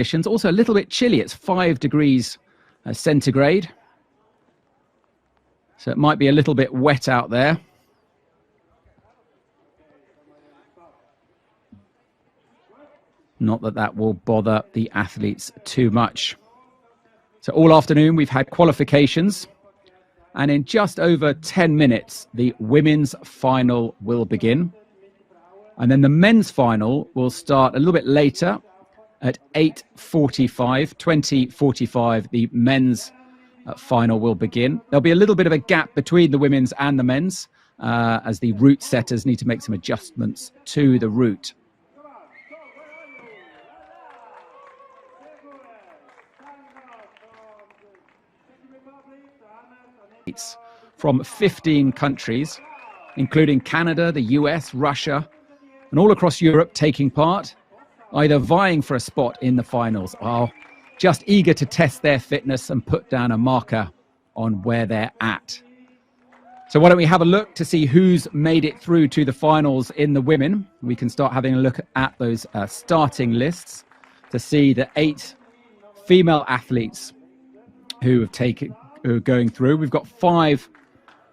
conditions. Also a little bit chilly. It's 5 degrees centigrade. So it might be a little bit wet out there. Not that that will bother the athletes too much. So all afternoon we've had qualifications. And in just over 10 minutes, the women's final will begin. And then the men's final will start a little bit later at 8:45, 20:45, the men's final will begin. There'll be a little bit of a gap between the women's and the men's as the route setters need to make some adjustments to the route. From 15 countries, including Canada, the US, Russia, and all across Europe taking part, either vying for a spot in the finals or just eager to test their fitness and put down a marker on where they're at. So why don't we have a look to see who's made it through to the finals in the women. We can start having a look at those starting lists to see the 8 female athletes who are going through. We've got 5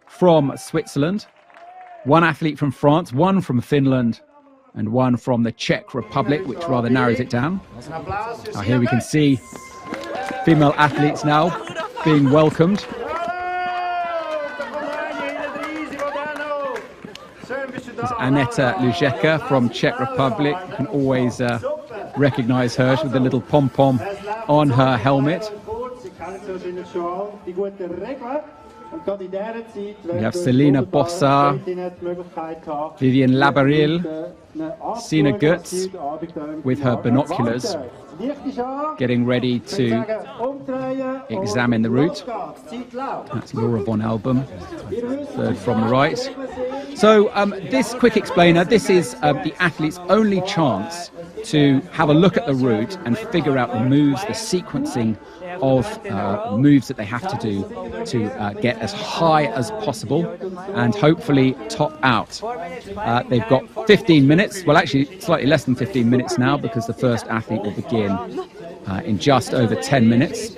from Switzerland, 1 athlete from France, 1 from Finland, and 1 from the Czech Republic, which rather narrows it down. Here we can see female athletes now being welcomed. There's Aneta LOUZECKA from Czech Republic. You can always recognize her with the little pom-pom on her helmet. We have Celina BOSSHARD, Vivien LABARILE, Sina GOETZ with her binoculars, getting ready to examine the route. That's Laura von Album, third from the right. So this quick explainer, this is the athlete's only chance to have a look at the route and figure out the moves, the sequencing of moves that they have to do to get as high as possible and hopefully top out. They've got 15 minutes, well actually slightly less than 15 minutes now, because the first athlete will begin in just over 10 minutes.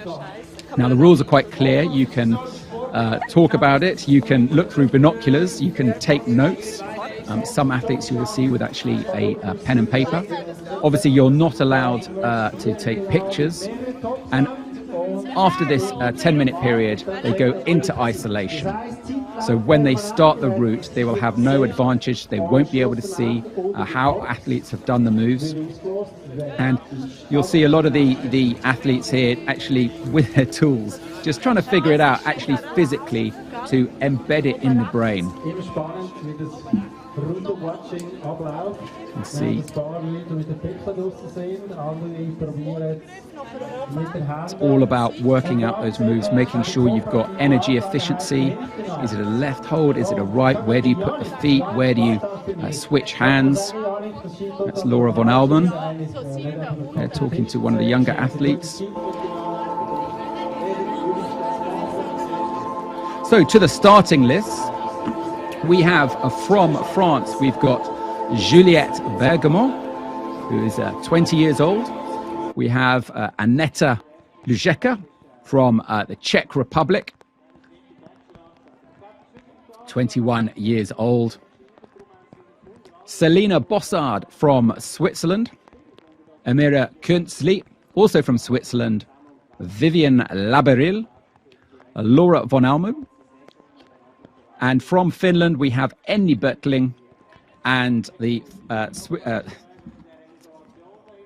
Now the rules are quite clear. You can talk about it, you can look through binoculars, you can take notes. Some athletes you will see with actually a pen and paper. Obviously you're not allowed to take pictures, and after this 10-minute period they go into isolation. So when they start the route they will have no advantage, they won't be able to see how athletes have done the moves, and you'll see a lot of the athletes here actually with their tools just trying to figure it out, actually physically to embed it in the brain. You see it's all about working out those moves, making sure you've got energy efficiency. Is it a left hold? Is it a right? Where do you put the feet? Where do you switch hands? That's Laura von Album. They're talking to one of the younger athletes. So to the starting list, we have from France, we've got Juliette BERGMAN, who is 20 years old. We have Aneta LOUZECKA from the Czech Republic, 21 years old. Celina BOSSHARD from Switzerland. Amira KUENZLI, also from Switzerland. Vivien LABARILE. Laura von Album. And from Finland, we have Enni BERTLING and the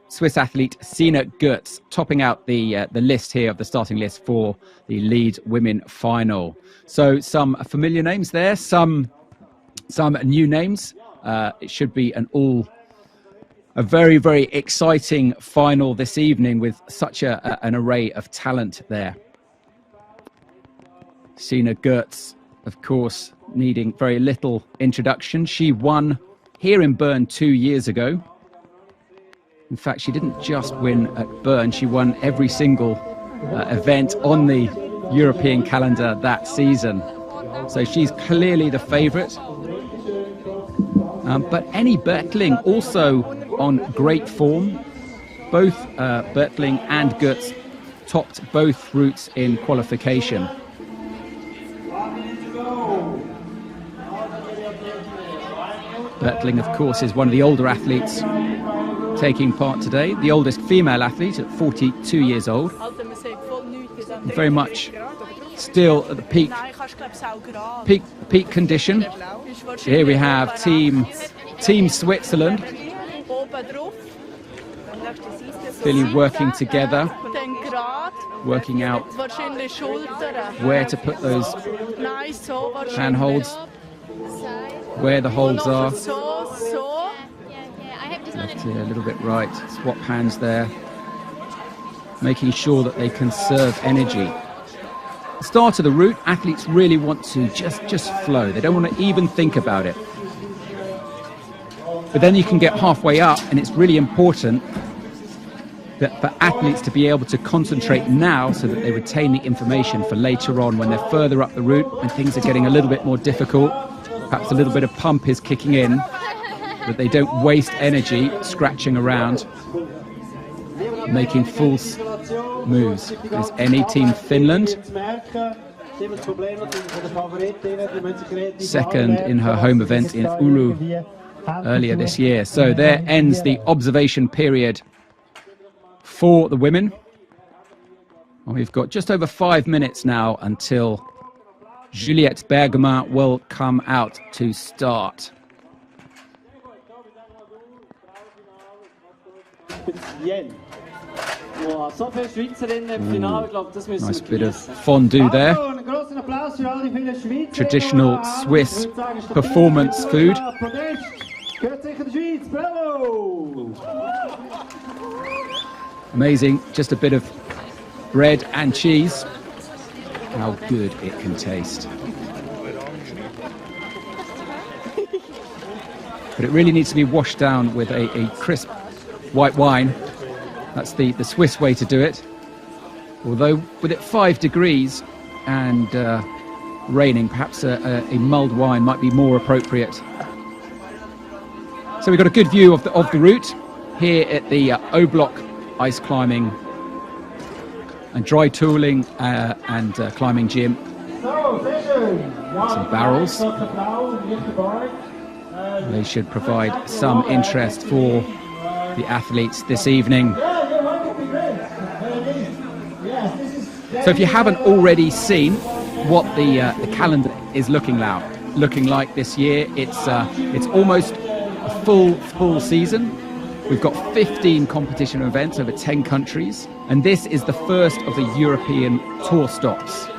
Swiss athlete Sina GOETZ, topping out the list here of the starting list for the lead women final. So some familiar names there, some new names. It should be a very, very exciting final this evening with such an array of talent there. Sina GOETZ, of course, needing very little introduction. She won here in Bern 2 years ago. In fact, she didn't just win at Bern, she won every single event on the European calendar that season. So she's clearly the favourite. But Enni BERTLING also on great form. both Bertling and GOETZ topped both routes in qualification. Bertling, of course, is one of the older athletes taking part today, the oldest female athlete at 42 years old. Very much still at the peak condition. Here we have Team Switzerland really working together, working out where to put those handholds, where the holds are. Left here, a little bit right. Swap hands there, making sure that they conserve energy. The start of the route, athletes really want to just flow. They don't want to even think about it. But then you can get halfway up, and it's really important that for athletes to be able to concentrate now so that they retain the information for later on when they're further up the route, when things are getting a little bit more difficult, perhaps a little bit of pump is kicking in, that they don't waste energy scratching around, making false moves. There's Enni, Team Finland, second in her home event in Oulu earlier this year. So there ends the observation period for the women. And we've got just over 5 minutes now until Juliette BERGMAN will come out to start. Nice bit of fondue there. Traditional Swiss performance food. Amazing, just a bit of bread and cheese. How good it can taste. But it really needs to be washed down with a crisp white wine. That's the Swiss way to do it. Although with it 5 degrees and raining, perhaps a mulled wine might be more appropriate. So we've got a good view of the route here at the O Block ice climbing and dry tooling and climbing gym. Some barrels. They should provide some interest for the athletes this evening. So if you haven't already seen what the calendar is looking like this year, it's almost a full season. We've got 15 competition events over 10 countries, and this is the first of the European tour stops.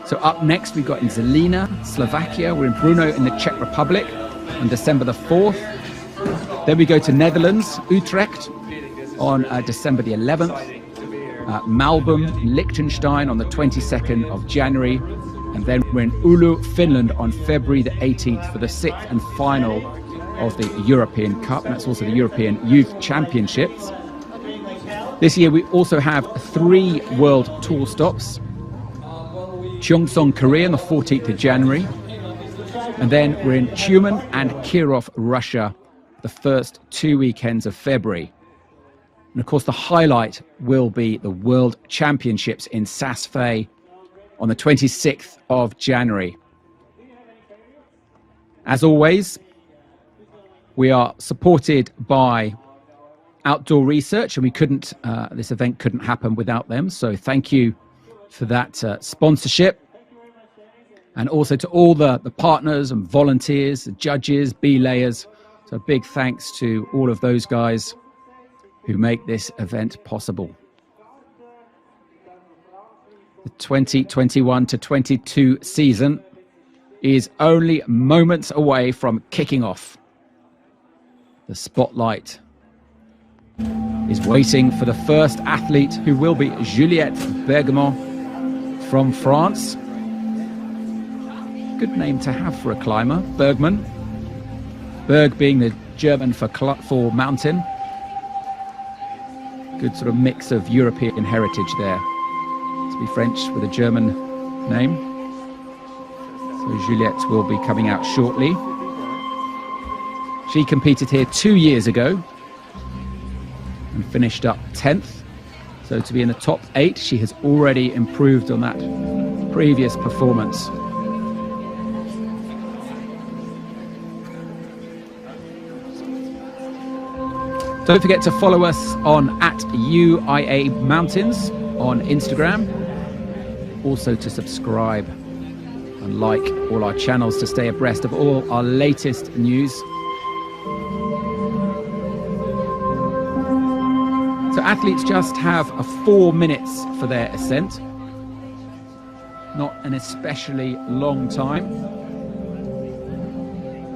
So up next we've got in Celina, Slovakia. We're in Brno in the Czech Republic on December the 4th. Then we go to Netherlands, Utrecht on December the 11th. Malbum in Liechtenstein on the 22nd of January. And then we're in Oulu, Finland on February the 18th for the 6th and final of the European Cup. And that's also the European Youth Championships. This year we also have 3 World Tour stops. Cheongsong, Korea on the 14th of January. And then we're in Tyumen and Kirov, Russia, the first 2 weekends of February. And of course the highlight will be the World Championships in Saas-Fee on the 26th of January. As always, we are supported by Outdoor Research, and we couldn't, this event couldn't happen without them. So thank you for that sponsorship. And also to all the partners and volunteers, the judges, belayers. So a big thanks to all of those guys who make this event possible. The 2021 to 22 season is only moments away from kicking off. The spotlight is waiting for the first athlete, who will be Juliette BERGMAN from France. Good name to have for a climber, BERGMAN. Berg being the German for mountain. Good sort of mix of European heritage there. To be French with a German name. So Juliette will be coming out shortly. She competed here 2 years ago and finished up 10th. So to be in the top 8, she has already improved on that previous performance. Don't forget to follow us on @UIAA Mountains on Instagram. Also to subscribe and like all our channels to stay abreast of all our latest news. So athletes just have 4 minutes for their ascent. Not an especially long time.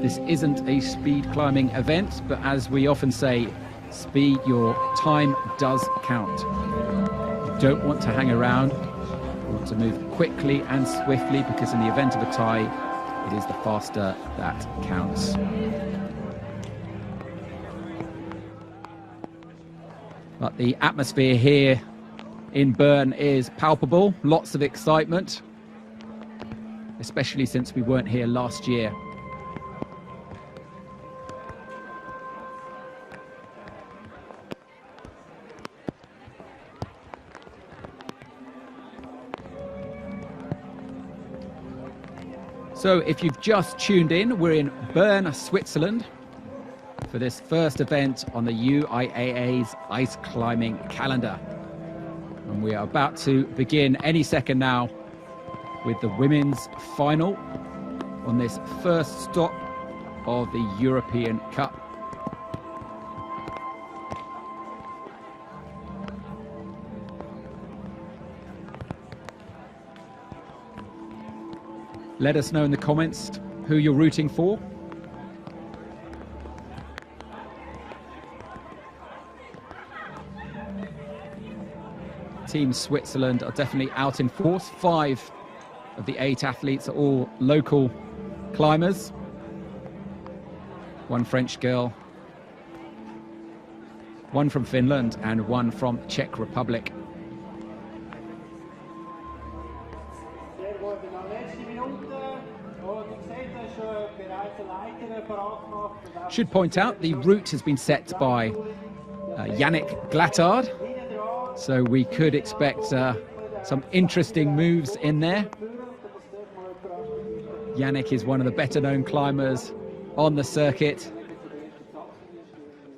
This isn't a speed climbing event, but as we often say, speed, your time does count. You don't want to hang around. You want to move quickly and swiftly, because in the event of a tie, it is the faster that counts. But the atmosphere here in Bern is palpable. Lots of excitement, especially since we weren't here last year. So if you've just tuned in, we're in Bern, Switzerland for this first event on the UIAA's ice climbing calendar. And we are about to begin any second now with the women's final on this first stop of the European Cup. Let us know in the comments who you're rooting for. Team Switzerland are definitely out in force. 5 of the 8 athletes are all local climbers. 1 French girl, 1 from Finland, and 1 from Czech Republic. Should point out the route has been set by Yannick Glattard, so we could expect some interesting moves in there. Yannick is one of the better known climbers on the circuit.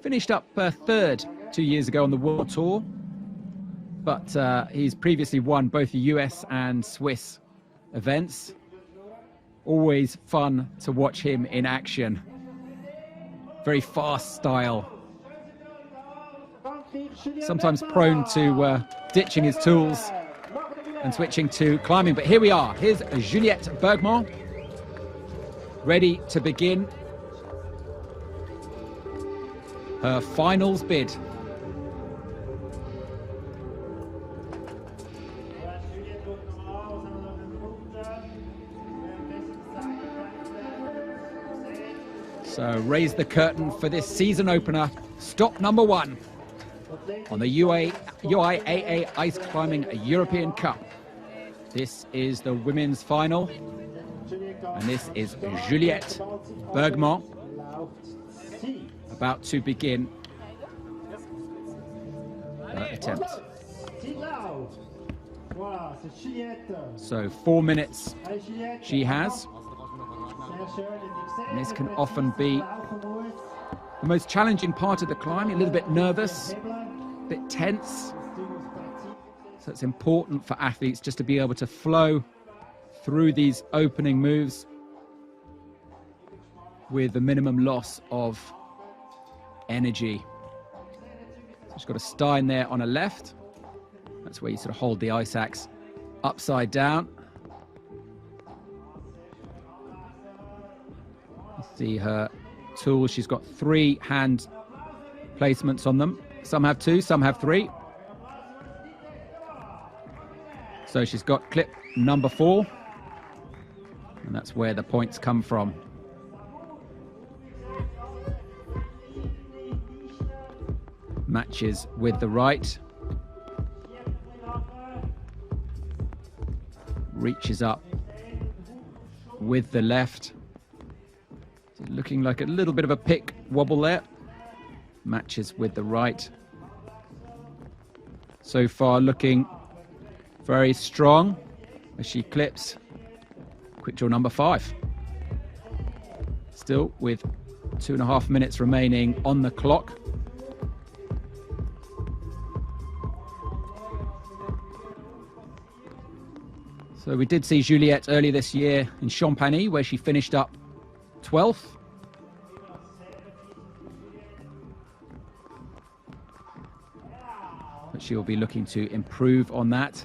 Finished up 3rd 2 years ago on the World Tour, but he's previously won both the US and Swiss events. Always fun to watch him in action. Very fast style. Sometimes prone to ditching his tools and switching to climbing. But here we are. Here's Juliette BERGMAN, ready to begin her finals bid. So raise the curtain for this season opener, stop number 1 on the UIAA Ice Climbing European Cup. This is the women's final, and this is Juliette BERGMAN about to begin her attempt. So 4 minutes she has. And this can often be the most challenging part of the climb. A little bit nervous, a bit tense. So it's important for athletes just to be able to flow through these opening moves with the minimum loss of energy. So she's got a stein there on her left. That's where you sort of hold the ice axe upside down. See her tools. She's got 3 hand placements on them. Some have 2, some have 3. So she's got clip number 4, and that's where the points come from. Matches with the right. Reaches up with the left. Looking like a little bit of a pick wobble there. Matches with the right. so far looking very strong as she clips quick draw number 5. Still with 2.5 minutes remaining on the clock. So we did see Juliette earlier this year in Champagny, where she finished up 12th. But she'll be looking to improve on that.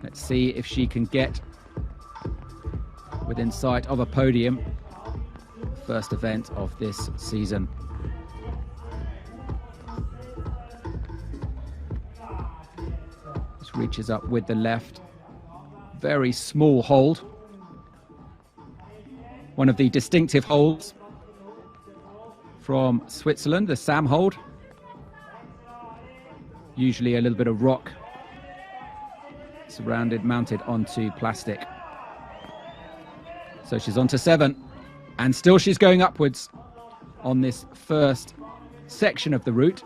Let's see if she can get within sight of a podium. First event of this season. Just reaches up with the left. Very small hold. One of the distinctive holds from Switzerland, the Sam hold. Usually a little bit of rock surrounded, mounted onto plastic. So she's on to 7, and still she's going upwards on this first section of the route.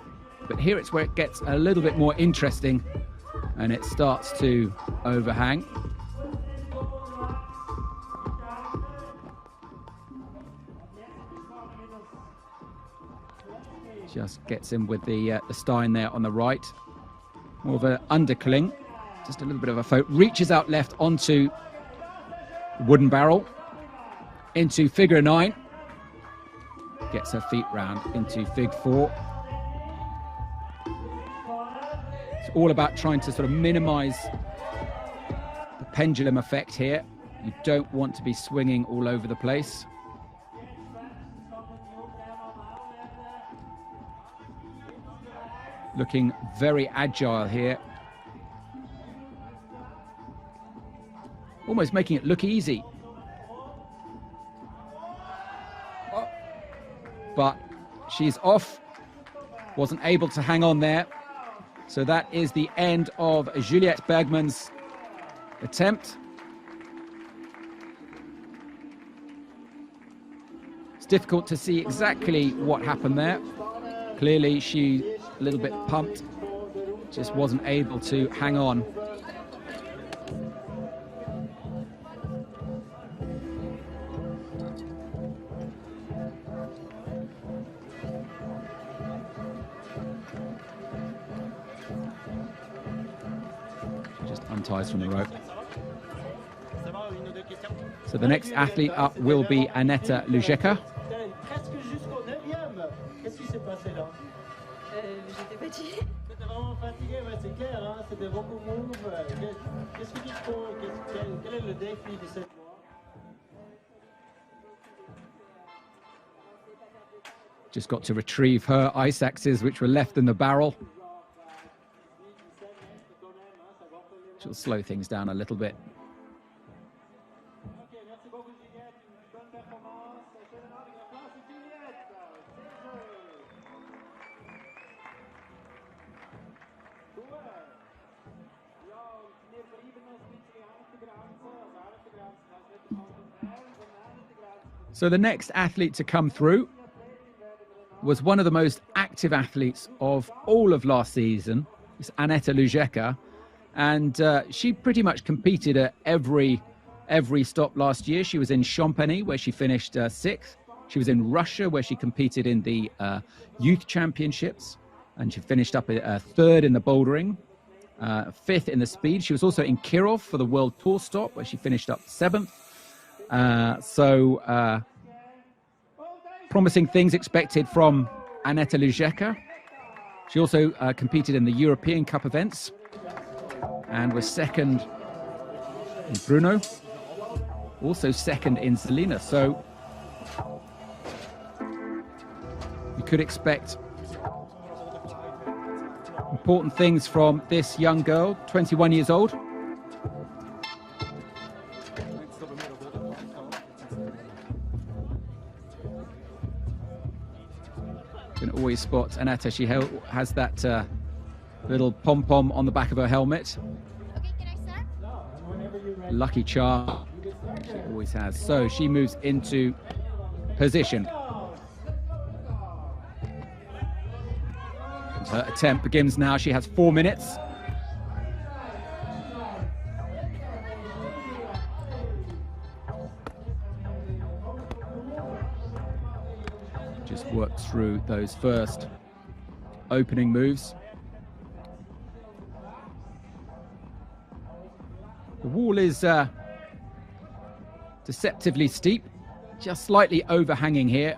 But here it's where it gets a little bit more interesting, and it starts to overhang. Just gets in with the Stein there on the right. More of an undercling, just a little bit of a float. Reaches out left onto the wooden barrel, into figure 9. Gets her feet round into fig 4. It's all about trying to sort of minimize the pendulum effect here. You don't want to be swinging all over the place. Looking very agile here. Almost making it look easy. But she's off. Wasn't able to hang on there. So that is the end of Juliette Bergman's attempt. It's difficult to see exactly what happened there. Clearly she a little bit pumped, just wasn't able to hang on. Just unties from the rope. So the next athlete up will be Aneta LOUZECKA. J'étais fatiguée. T'étais vraiment fatiguée, ouais, c'est clair, hein, c'était beaucoup de move. Qu'est-ce que tu trouves? Quel est le défi de cette fois? Just got to retrieve her ice axes, which were left in the barrel. She'll slow things down a little bit. So the next athlete to come through was one of the most active athletes of all of last season. It's Aneta LOUZECKA, and she pretty much competed at every stop last year. She was in Champagny, where she finished 6th. She was in Russia, where she competed in the youth championships, and she finished up 3rd in the bouldering, 5th in the speed. She was also in Kirov for the World Tour stop, where she finished up 7th. Promising things expected from Aneta LOUZECKA. She also competed in the European Cup events and was 2nd in Brno, also 2nd in Celina. So you could expect important things from this young girl, 21 years old. Can always spot Aneta. She has that little pom-pom on the back of her helmet. Okay, can I start? Lucky charm. She always has. So she moves into position. And her attempt begins now. She has 4 minutes. Just worked through those first opening moves. The wall is deceptively steep, just slightly overhanging here.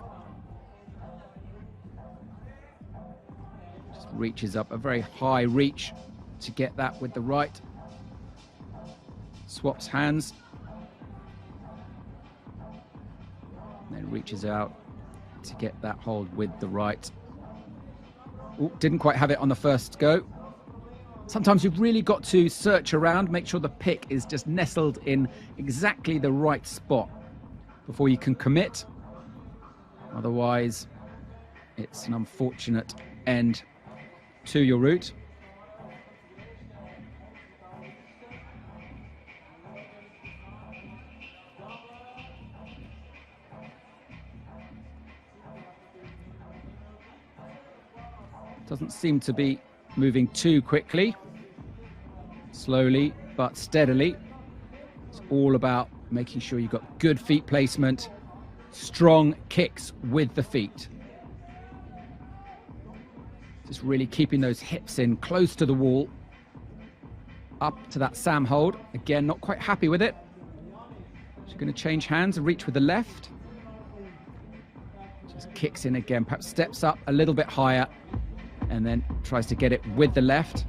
Just reaches up a very high reach to get that with the right. Swaps hands. And then reaches out to get that hold with the right. Ooh, didn't quite have it on the first go. Sometimes you've really got to search around, make sure the pick is just nestled in exactly the right spot before you can commit. Otherwise, it's an unfortunate end to your route. Doesn't seem to be moving too quickly. Slowly but steadily. It's all about making sure you've got good feet placement, strong kicks with the feet. Just really keeping those hips in close to the wall. Up to that Sam hold. Again, not quite happy with it. She's going to change hands and reach with the left. Just kicks in again, perhaps steps up a little bit higher and then tries to get it with the left.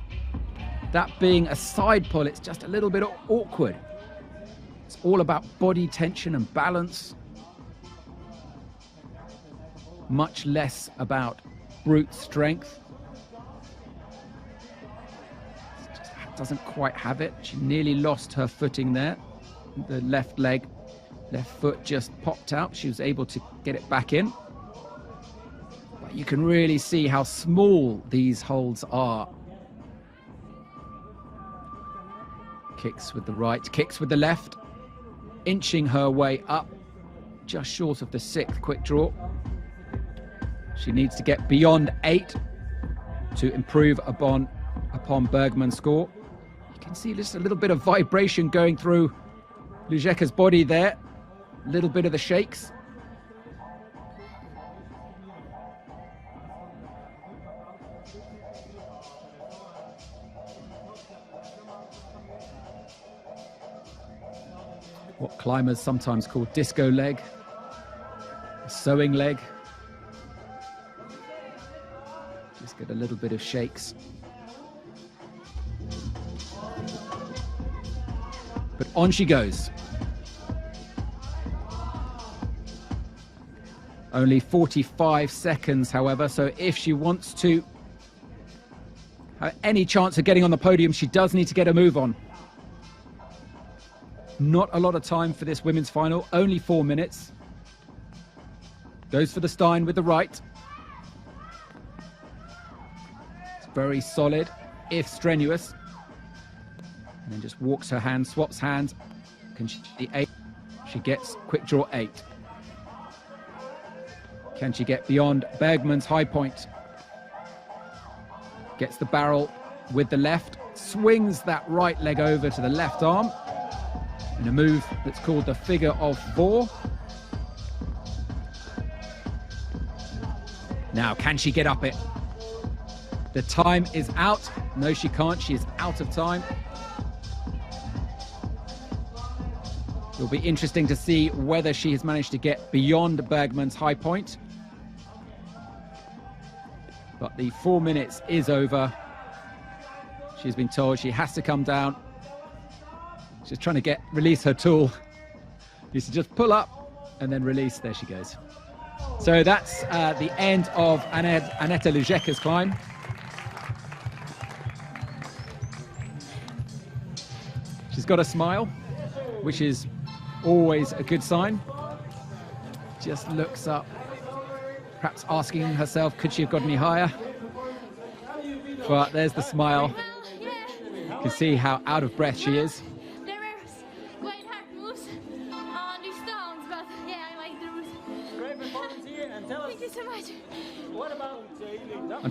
That being a side pull, it's just a little bit awkward. It's all about body tension and balance. Much less about brute strength. Just doesn't quite have it. She nearly lost her footing there. The left leg, left foot just popped out. She was able to get it back in. But you can really see how small these holds are. Kicks with the right, kicks with the left, inching her way up, just short of the 6th quick draw. She needs to get beyond 8 to improve upon BERGMAN's score. You can see just a little bit of vibration going through LOUZECKA's body there, a little bit of the shakes. What climbers sometimes call disco leg, sewing leg. Just get a little bit of shakes. But on she goes. Only 45 seconds, however, so if she wants to have any chance of getting on the podium, she does need to get a move on. Not a lot of time for this women's final, only 4 minutes. Goes for the Stein with the right. It's very solid, if strenuous. And then just walks her hand, swaps hands. Can she the 8? She gets quick draw 8. Can she get beyond BERGMAN's high point? Gets the barrel with the left, swings that right leg over to the left arm. In a move that's called the figure of 4. Now, can she get up it? The time is out. No, she can't. She is out of time. It'll be interesting to see whether she has managed to get beyond BERGMAN's high point. But the 4 minutes is over. She's been told she has to come down. She's trying to release her tool. Needs to just pull up and then release. There she goes. So that's the end of Aneta LOUZECKA's climb. She's got a smile, which is always a good sign. Just looks up, perhaps asking herself, could she have got any higher? But there's the smile. You can see how out of breath she is.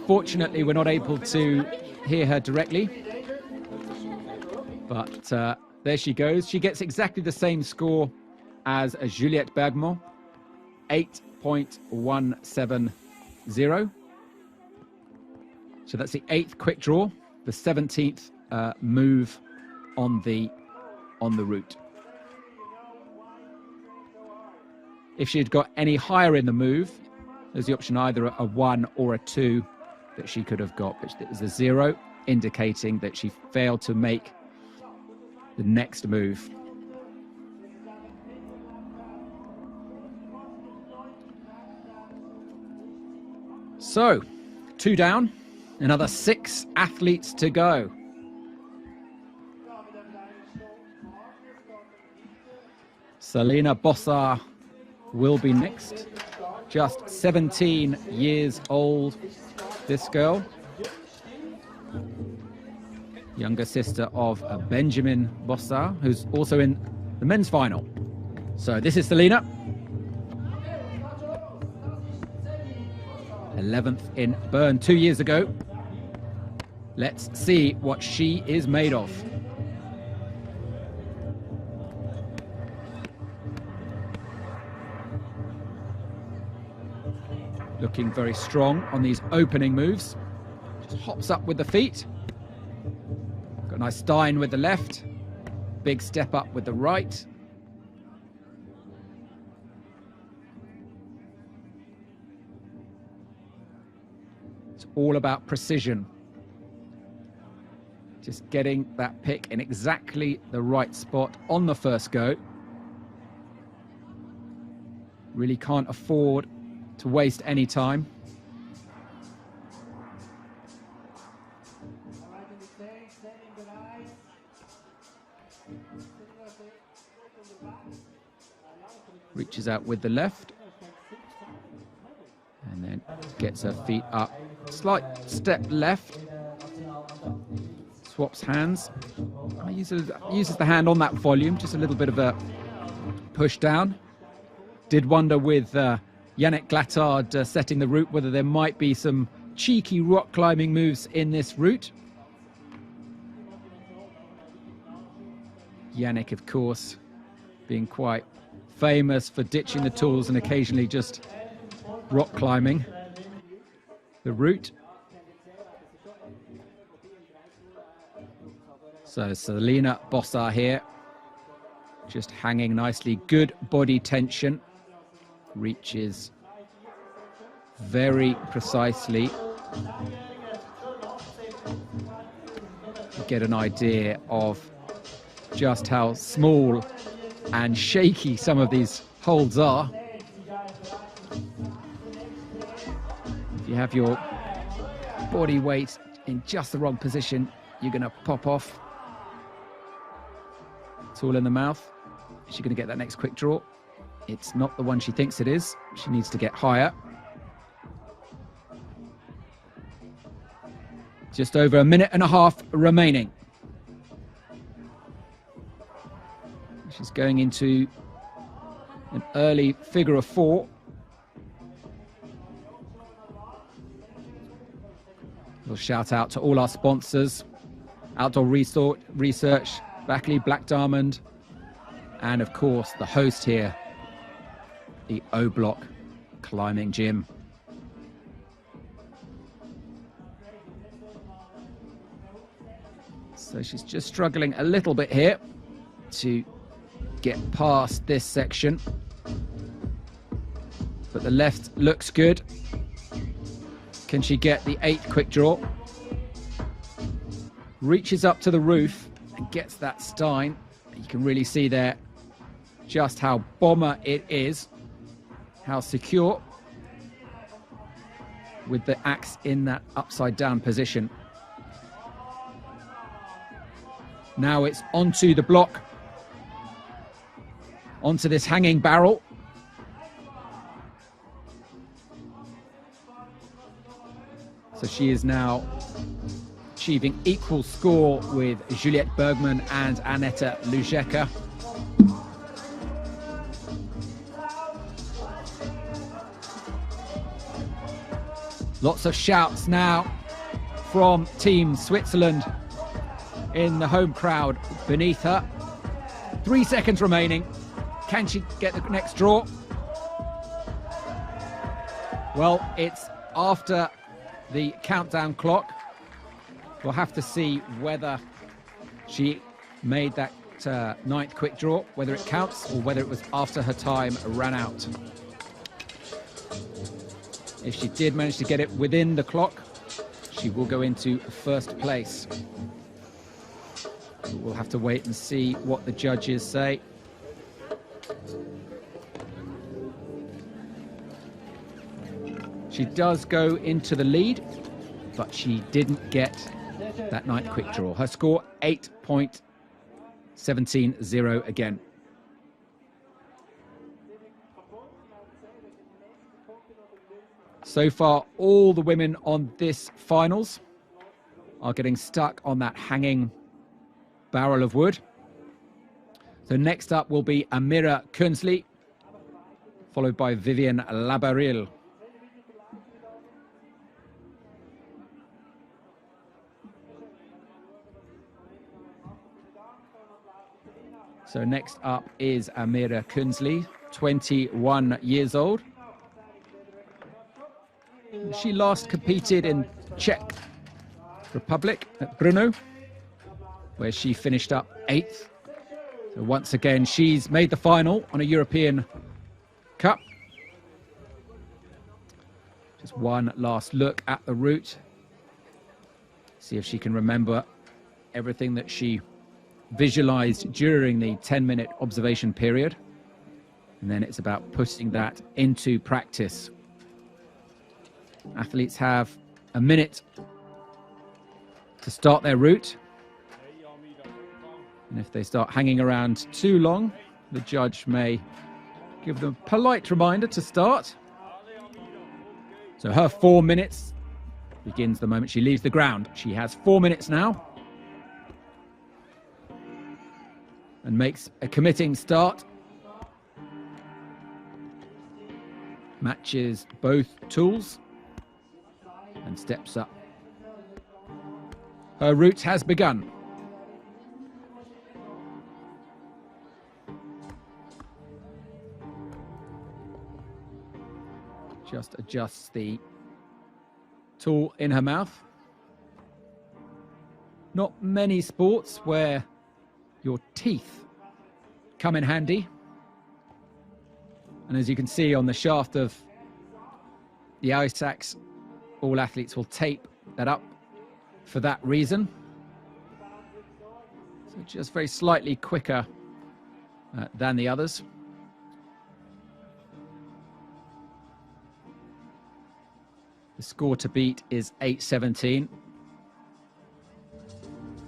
Unfortunately, we're not able to hear her directly. But there she goes. She gets exactly the same score as Juliette BERGMAN, 8.170. So that's the 8th quick draw, the 17th move on the route. If she had got any higher in the move, there's the option either a 1 or a 2 that she could have got, but there's a 0 indicating that she failed to make the next move. So, 2 down, another 6 athletes to go. Celina BOSSHARD will be next. Just 17 years old, this girl. Younger sister of Benjamin BOSSHARD, who's also in the men's final. So this is Celina. 11th in Bern 2 years ago. Let's see what she is made of. Looking very strong on these opening moves. Just hops up with the feet. Got a nice Stein with the left. Big step up with the right. It's all about precision. Just getting that pick in exactly the right spot on the first go. Really can't afford to waste any time. Reaches out with the left and then gets her feet up. Slight step left. Swaps hands. Uses the hand on that volume, just a little bit of a push down. Did wonder with Yannick Glattard setting the route whether there might be some cheeky rock climbing moves in this route. Yannick, of course, being quite famous for ditching the tools and occasionally just rock climbing the route. So Celina BOSSHARD here, just hanging nicely, good body tension, reaches very precisely. You get an idea of just how small and shaky some of these holds are. If you have your body weight in just the wrong position, you're going to pop off. It's all in the mouth. Is she going to get that next quick draw? It's not the one she thinks it is. She needs to get higher. Just over a minute and a half remaining. She's going into an early figure of 4. We'll shout out to all our sponsors, Outdoor Research, Backley, Black Diamond, and of course the host here, the O Block Climbing Gym. So she's just struggling a little bit here to get past this section, but the left looks good. Can she get the 8th quick draw? Reaches up to the roof and gets that Stein. You can really see there just how bomber it is, how secure with the axe in that upside down position. Now it's onto the block, onto this hanging barrel. So she is now achieving equal score with Juliette BERGMAN and Aneta LOUZECKA. Lots of shouts now from Team Switzerland in the home crowd beneath her. 3 seconds remaining. Can she get the next draw? Well, it's after the countdown clock. We'll have to see whether she made that ninth quick draw, whether it counts or whether it was after her time ran out. If she did manage to get it within the clock, she will go into first place. We'll have to wait and see what the judges say. She does go into the lead, but she didn't get that ninth quick draw. Her score 8.170 again. So far, all the women on this finals are getting stuck on that hanging barrel of wood. So next up will be Amira KUENZLI, followed by Vivien LABARILE. So next up is Amira KUENZLI, 21 years old. She last competed in Czech Republic at Brno, where she finished up 8th. So once again, she's made the final on a European Cup. Just one last look at the route. See if she can remember everything that she visualized during the 10-minute observation period. And then it's about putting that into practice. Athletes have a minute to start their route. And if they start hanging around too long, the judge may give them a polite reminder to start. So her 4 minutes begins the moment she leaves the ground. She has 4 minutes now. And makes a committing start. Matches both tools. And steps up. Her route has begun. Just adjusts the tool in her mouth. Not many sports where your teeth come in handy. And as you can see on the shaft of the ice axe, all athletes will tape that up for that reason. So just very slightly quicker than the others. The score to beat is 8.17.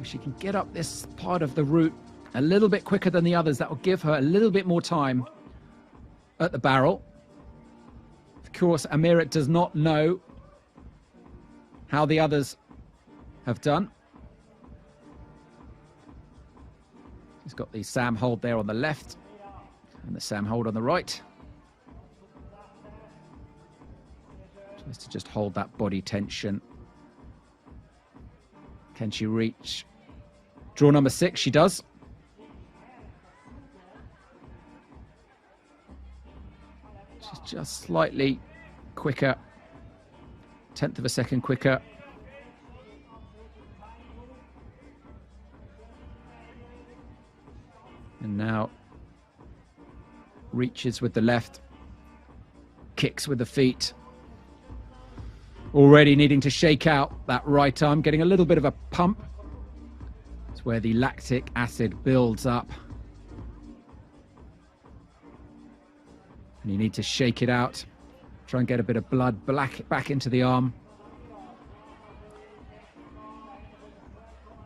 If she can get up this part of the route a little bit quicker than the others, that will give her a little bit more time at the barrel. Of course, Amira does not know how the others have done. She's got the SAM hold there on the left and the SAM hold on the right. Tries to just hold that body tension. Can she reach draw number 6? She does. She's just slightly quicker. 1/10 of a second quicker. And now reaches with the left, kicks with the feet. Already needing to shake out that right arm, getting a little bit of a pump. It's where the lactic acid builds up. And you need to shake it out. Try and get a bit of blood back into the arm.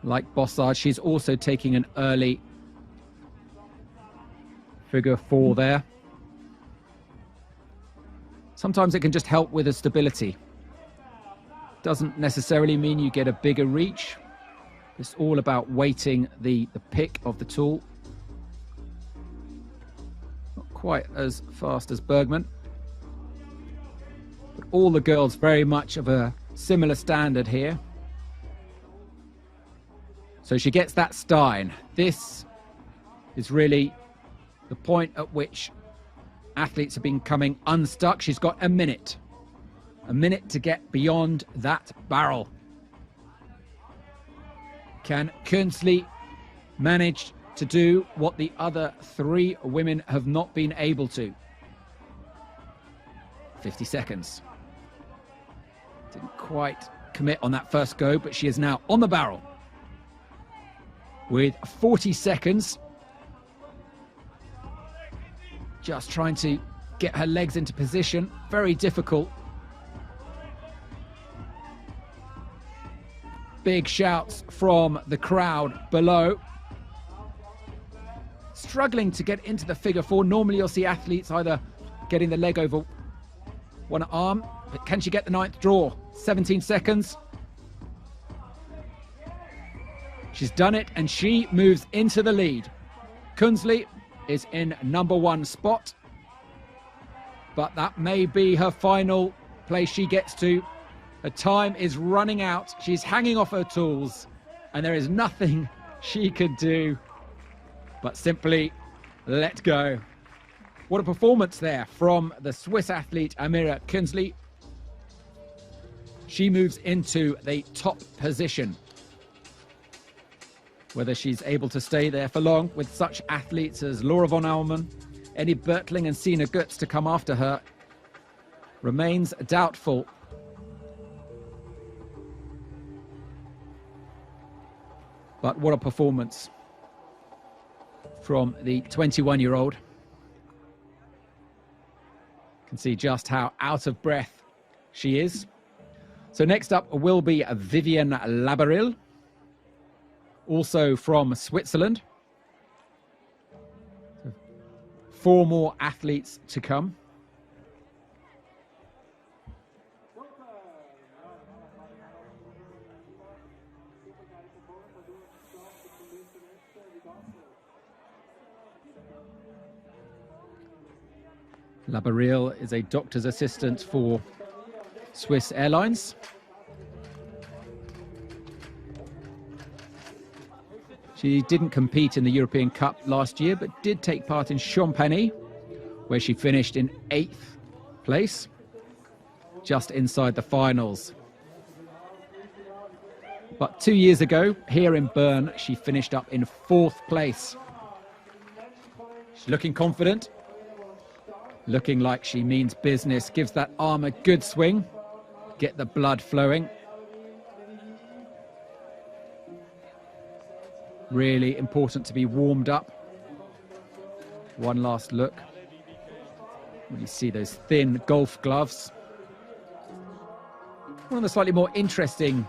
Like BOSSHARD, she's also taking an early figure 4 there. Sometimes it can just help with the stability. Doesn't necessarily mean you get a bigger reach. It's all about weighting the pick of the tool. Not quite as fast as BERGMAN. But all the girls very much of a similar standard here. So she gets that Stein. This is really the point at which athletes have been coming unstuck. She's got a minute to get beyond that barrel. Can KUENZLI manage to do what the other three women have not been able to? 50 seconds. Didn't quite commit on that first go, but she is now on the barrel with 40 seconds. Just trying to get her legs into position. Very difficult. Big shouts from the crowd below. Struggling to get into the figure four. Normally you'll see athletes either getting the leg over one arm, but can she get the ninth draw? 17 seconds. She's done it, and she moves into the lead. KUENZLI is in number one spot, but that may be her final place she gets to. Her time is running out. She's hanging off her tools, and there is nothing she could do but simply let go. What a performance there from the Swiss athlete Amira KUENZLI. She moves into the top position. Whether she's able to stay there for long with such athletes as Laura von Allmen, Enni BERTLING and Sina GOETZ to come after her remains doubtful. But what a performance from the 21-year-old. Can see just how out of breath she is. So next up will be Vivien LABARILE, also from Switzerland. 4 more athletes to come. LABARILE is a doctor's assistant for Swiss Airlines. She didn't compete in the European Cup last year, but did take part in Champagne, where she finished in 8th place, just inside the finals. But 2 years ago, here in Bern, she finished up in 4th place. She's looking confident. Looking like she means business, gives that arm a good swing, get the blood flowing. Really important to be warmed up. One last look. When you see those thin golf gloves. One of the slightly more interesting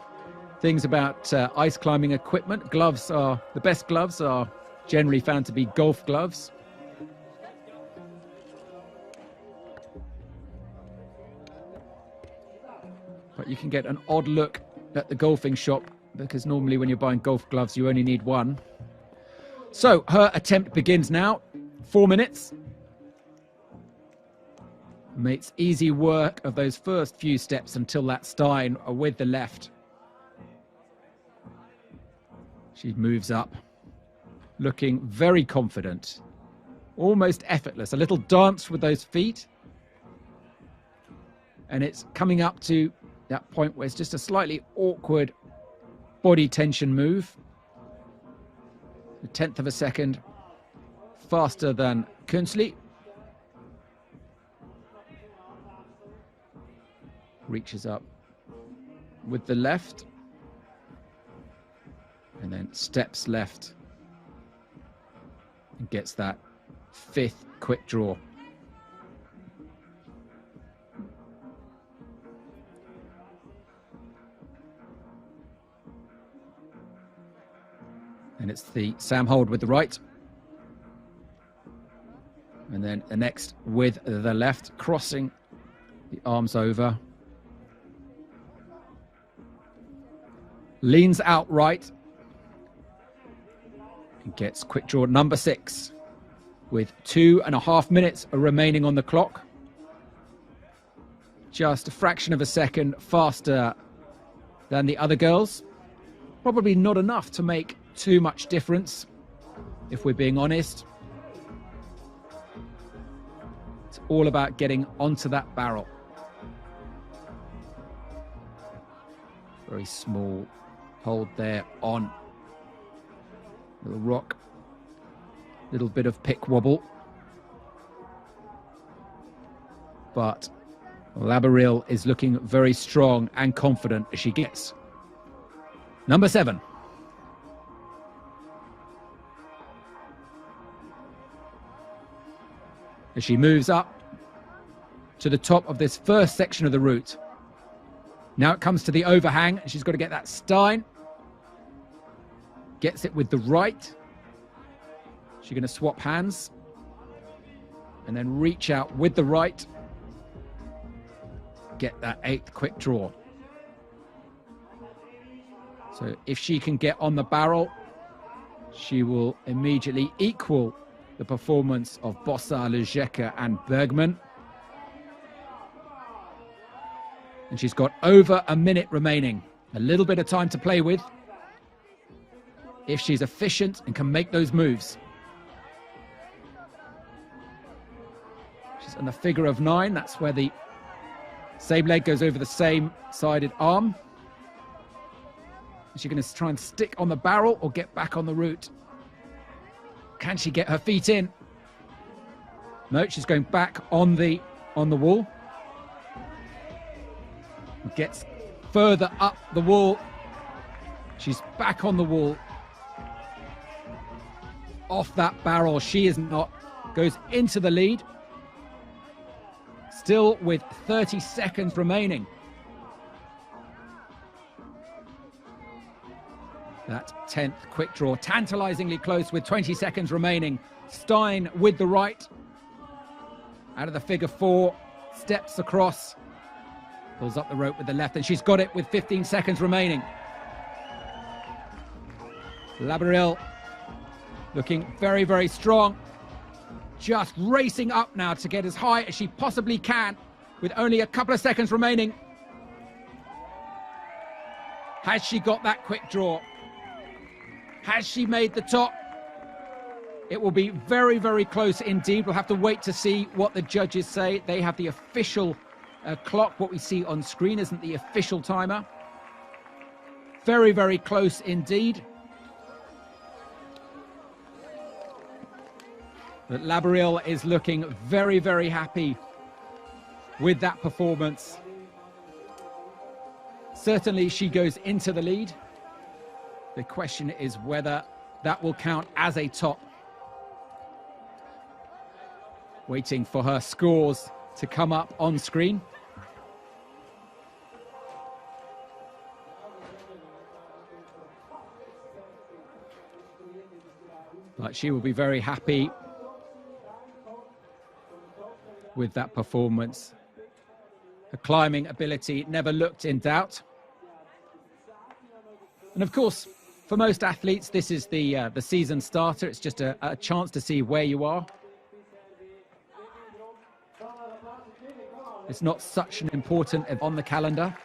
things about ice climbing equipment, the best gloves are generally found to be golf gloves. But you can get an odd look at the golfing shop, because normally when you're buying golf gloves, you only need one. So her attempt begins now. 4 minutes. Makes easy work of those first few steps until that Stein with the left. She moves up, looking very confident, almost effortless. A little dance with those feet. And it's coming up to that point where it's just a slightly awkward body tension move. A 1/10 of a second faster than KUENZLI. Reaches up with the left and then steps left and gets that 5th quick draw. And it's the Sam hold with the right. And then the next with the left, crossing the arms over. Leans out right. And gets quick draw number 6 with 2.5 minutes remaining on the clock. just a fraction of a second faster than the other girls. Probably not enough to make too much difference, if we're being honest. It's all about getting onto that barrel. Very small hold there on little rock. Little bit of pick wobble. But LABARILE is looking very strong and confident as she gets number 7. As she moves up to the top of this first section of the route. Now it comes to the overhang, and she's got to get that stein. Gets it with the right. She's going to swap hands and then reach out with the right. Get that 8th quick draw. So if she can get on the barrel, she will immediately equal the performance of BOSSHARD, LOUZECKA and BERGMAN. And she's got over a minute remaining. A little bit of time to play with if she's efficient and can make those moves. She's on the figure of 9. That's where the same leg goes over the same sided arm. Is she going to try and stick on the barrel or get back on the route? Can she get her feet in? No, she's going back on the wall. Gets further up the wall. She's back on the wall. Off that barrel, she is not. Goes into the lead. Still with 30 seconds remaining. That 10th quick draw, tantalizingly close with 20 seconds remaining. Stein with the right. Out of the figure 4, steps across. Pulls up the rope with the left, and she's got it with 15 seconds remaining. LABARILE looking very, very strong. Just racing up now to get as high as she possibly can with only a couple of seconds remaining. Has she got that quick draw? Has she made the top? It will be very, very close indeed. We'll have to wait to see what the judges say. They have the official clock. What we see on screen isn't the official timer. Very, very close indeed. But LABARILE is looking very, very happy with that performance. Certainly she goes into the lead. The question is whether that will count as a top. Waiting for her scores to come up on screen. But she will be very happy with that performance. Her climbing ability never looked in doubt. And of course, for most athletes, this is the season starter. It's just a chance to see where you are. It's not such an important event on the calendar.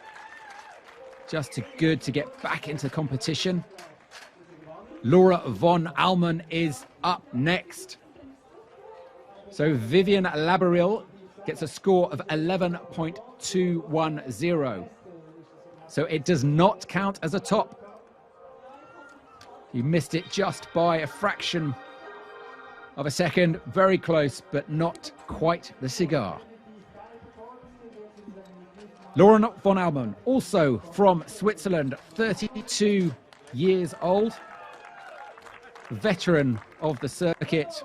Just good to get back into competition. Laura von ALLMEN is up next. So Vivien LABARILE gets a score of 11.210. So it does not count as a top. You missed it just by a fraction of a second. Very close, but not quite the cigar. Laura von ALLMEN, also from Switzerland, 32 years old. Veteran of the circuit.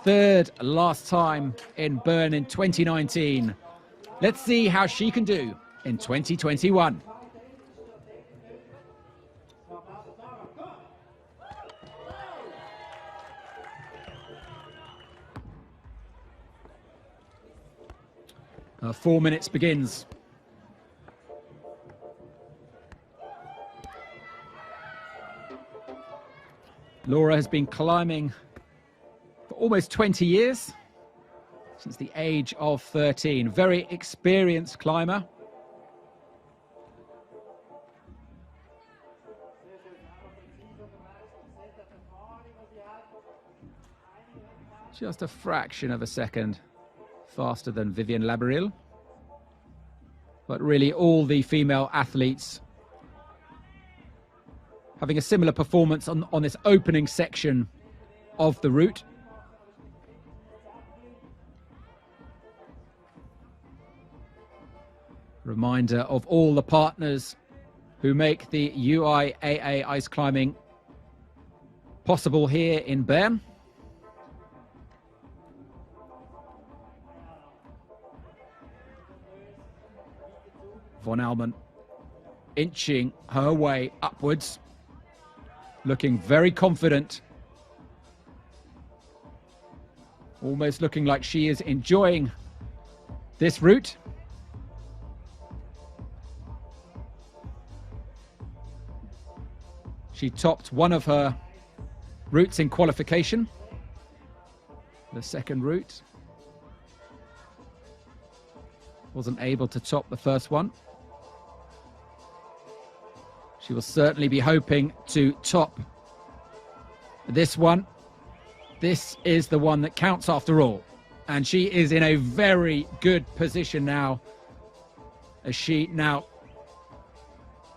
Third last time in Bern in 2019. Let's see how she can do in 2021. Our 4 minutes begins. Laura has been climbing for almost 20 years. since the age of 13. Very experienced climber. Just a fraction of a second faster than Vivien LABARILE. But really all the female athletes having a similar performance on this opening section of the route. Reminder of all the partners who make the UIAA ice climbing possible here in Bern. Von ALLMEN inching her way upwards, looking very confident, almost looking like she is enjoying this route. She topped one of her routes in qualification, the second route. Wasn't able to top the first one. She will certainly be hoping to top this one. This is the one that counts after all. And she is in a very good position now, as she now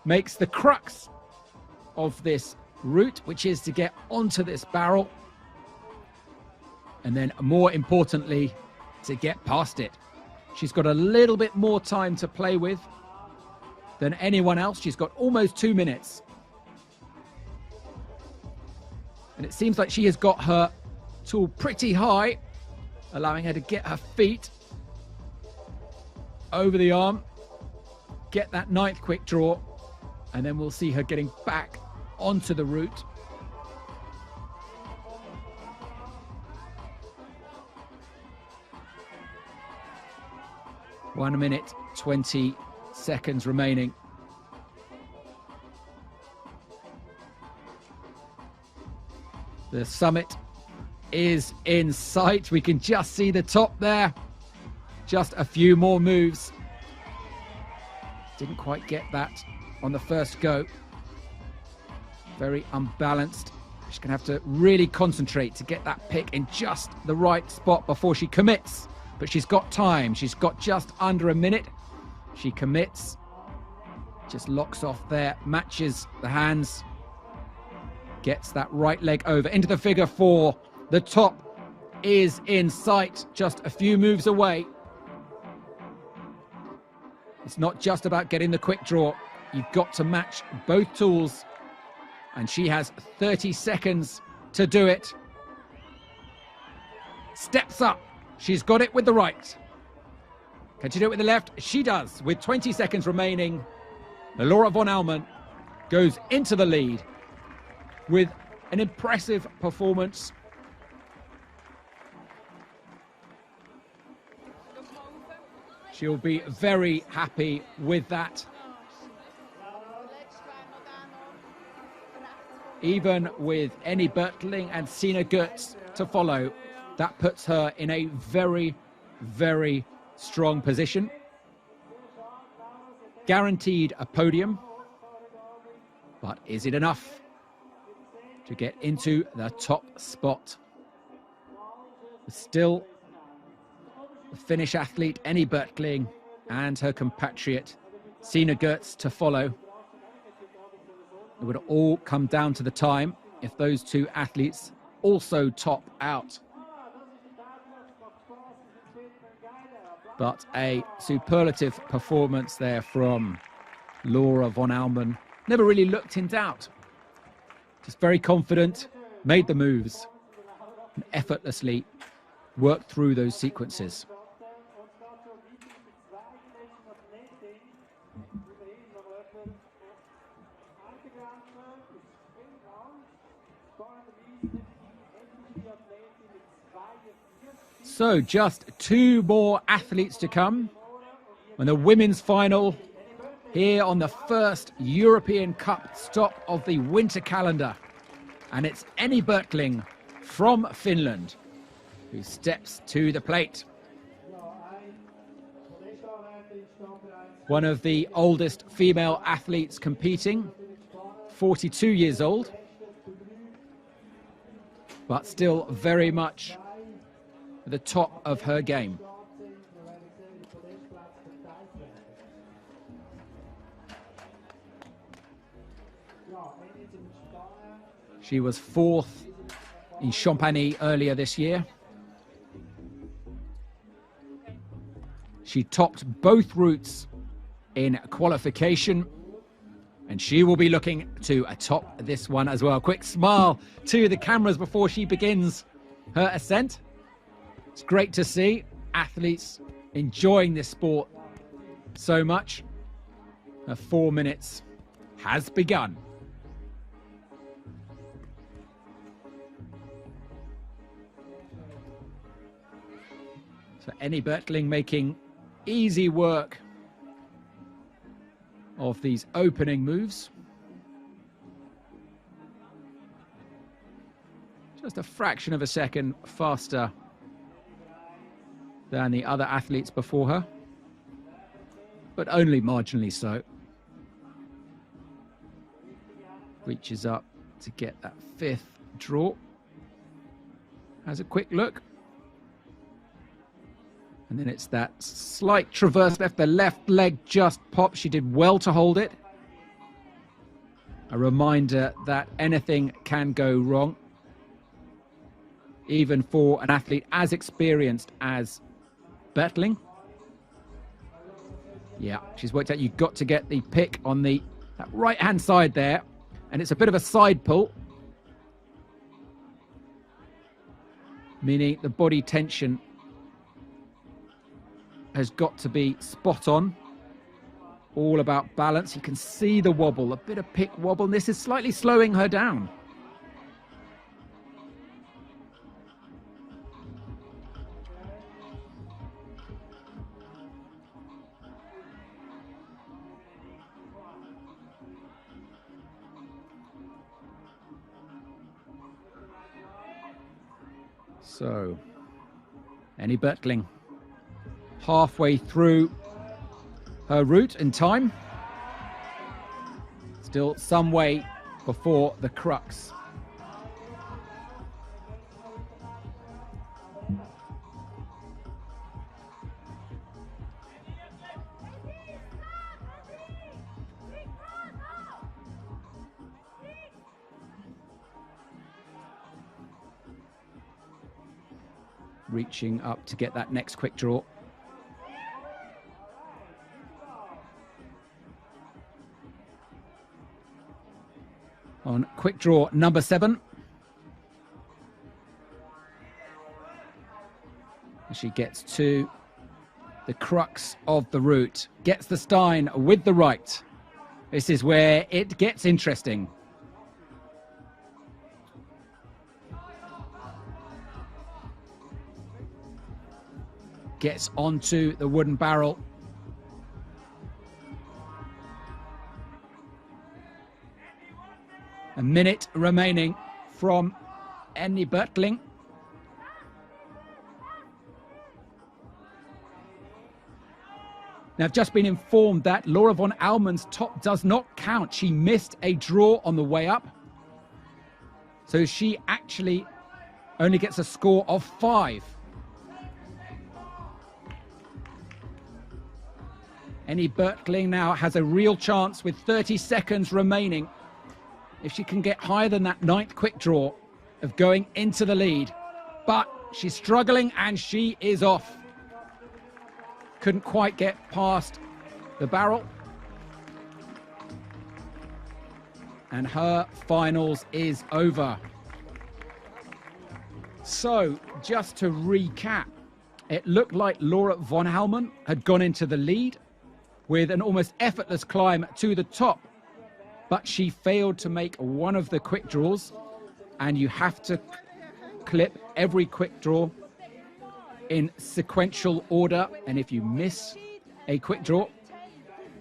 makes the crux of this route, which is to get onto this barrel. And then more importantly, to get past it. She's got a little bit more time to play with than anyone else. She's got almost 2 minutes. And it seems like she has got her tool pretty high, allowing her to get her feet over the arm, get that 9th quick draw, and then we'll see her getting back onto the route. One minute, 20 seconds remaining. The summit is in sight. We can just see the top there. Just a few more moves. Didn't quite get that on the first go. Very unbalanced. She's going to have to really concentrate to get that pick in just the right spot before she commits. But she's got time. She's got just under a minute. She commits, just locks off there, matches the hands, gets that right leg over into the figure 4. The top is in sight, just a few moves away. It's not just about getting the quick draw. You've got to match both tools, and she has 30 seconds to do it. Steps up. She's got it with the right. Can she do it with the left? She does. With 20 seconds remaining, Laura von ALLMEN goes into the lead with an impressive performance. She'll be very happy with that. Even with Enni BERTLING and Sina GOETZ to follow, that puts her in a very, very strong position. Guaranteed a podium, but is it enough to get into the top spot? Still, the Finnish athlete Enni BERTLING and her compatriot Sina GOETZ to follow. It would all come down to the time if those two athletes also top out. But a superlative performance there from Laura von ALLMEN. Never really looked in doubt. Just very confident, made the moves, and effortlessly worked through those sequences. So just 2 more athletes to come, and the women's final here on the first European Cup stop of the winter calendar. And it's Enni BERTLING from Finland who steps to the plate. one of the oldest female athletes competing, 42 years old, but still very much at the top of her game. She was 4th in Champagny earlier this year. She topped both routes in qualification, and she will be looking to atop this one as well. Quick smile to the cameras before she begins her ascent. It's great to see athletes enjoying this sport so much. Her 4 minutes has begun. So Enni BERTLING making easy work of these opening moves. Just a fraction of a second faster than the other athletes before her, but only marginally so. Reaches up to get that 5th draw. Has a quick look. And then it's that slight traverse left. The left leg just popped. She did well to hold it. A reminder that anything can go wrong, even for an athlete as experienced as BERTLING. Yeah, she's worked out you've got to get the pick on that right-hand side there. And it's a bit of a side pull, meaning the body tension has got to be spot on. All about balance. You can see the wobble, a bit of pick wobble, and this is slightly slowing her down. So, Enni BERTLING halfway through her route in time. Still some way before the crux. Reaching up to get that next quick draw. On quick draw number 7. She gets to the crux of the route. Gets the Stein with the right. This is where it gets interesting. Gets onto the wooden barrel. A minute remaining from Enni BERTLING. Now, I've just been informed that Laura von Allmenn's top does not count. She missed a draw on the way up. So she actually only gets a score of 5. Enni BERTLING now has a real chance with 30 seconds remaining. If she can get higher than that 9th quick draw of going into the lead. But she's struggling and she is off. Couldn't quite get past the barrel. And her finals is over. So, just to recap, it looked like Laura von Allmen had gone into the lead with an almost effortless climb to the top. But she failed to make one of the quick draws, and you have to clip every quick draw in sequential order. And if you miss a quick draw,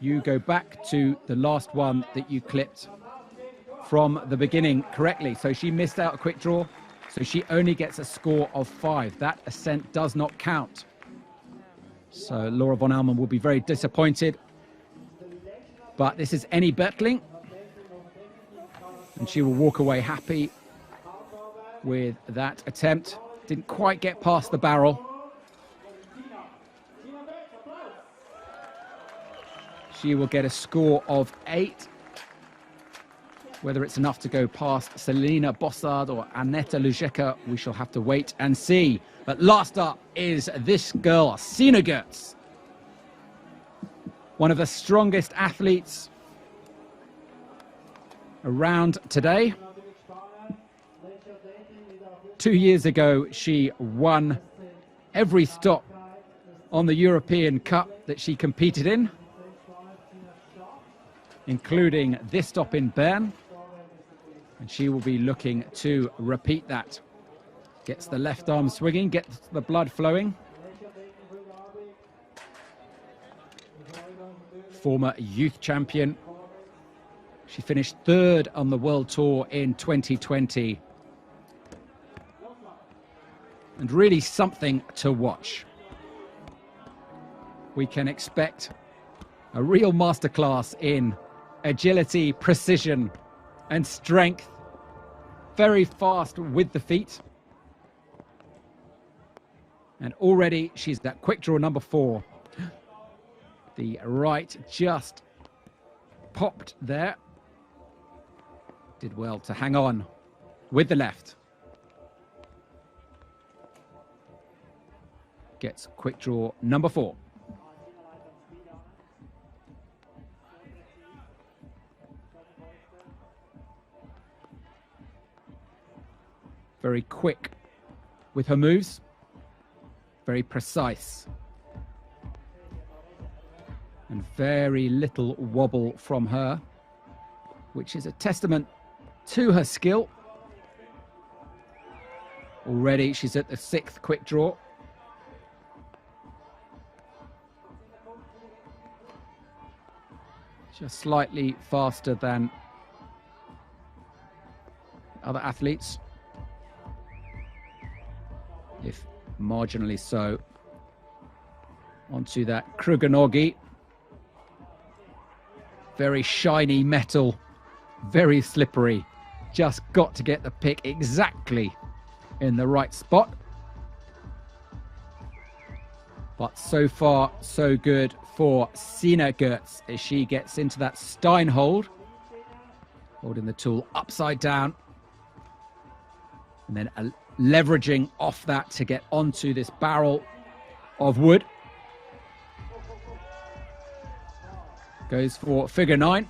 you go back to the last one that you clipped from the beginning correctly. So she missed out a quick draw, so she only gets a score of 5. That ascent does not count. So Laura von Allmen will be very disappointed But this is Enni BERTLING, and she will walk away happy with that attempt. Didn't quite get past the barrel. She will get a score of 8. Whether it's enough to go past Celina, BOSSHARD or Aneta, LOUZECKA, we shall have to wait and see. But last up is this girl, Sina GOETZ. One of the strongest athletes around today. 2 years ago, she won every stop on the European Cup that she competed in, including this stop in Bern. And she will be looking to repeat that. Gets the left arm swinging, gets the blood flowing. Former youth champion. She finished 3rd on the World Tour in 2020. And really something to watch. We can expect a real masterclass in agility, precision, and strength. Very fast with the feet. And already she's at quick draw number 4. The right just popped there. Did well to hang on with the left. Gets quick draw number 4. Very quick with her moves. Very precise. And very little wobble from her, which is a testament to her skill. Already she's at the 6th quick draw. Just slightly faster than other athletes, if marginally so. Onto that Kruganogi. Very shiny metal, very slippery. Just got to get the pick exactly in the right spot. But so far, so good for Sina GOETZ as she gets into that Stein hold. Holding the tool upside down. And then leveraging off that to get onto this barrel of wood. Goes for figure 9.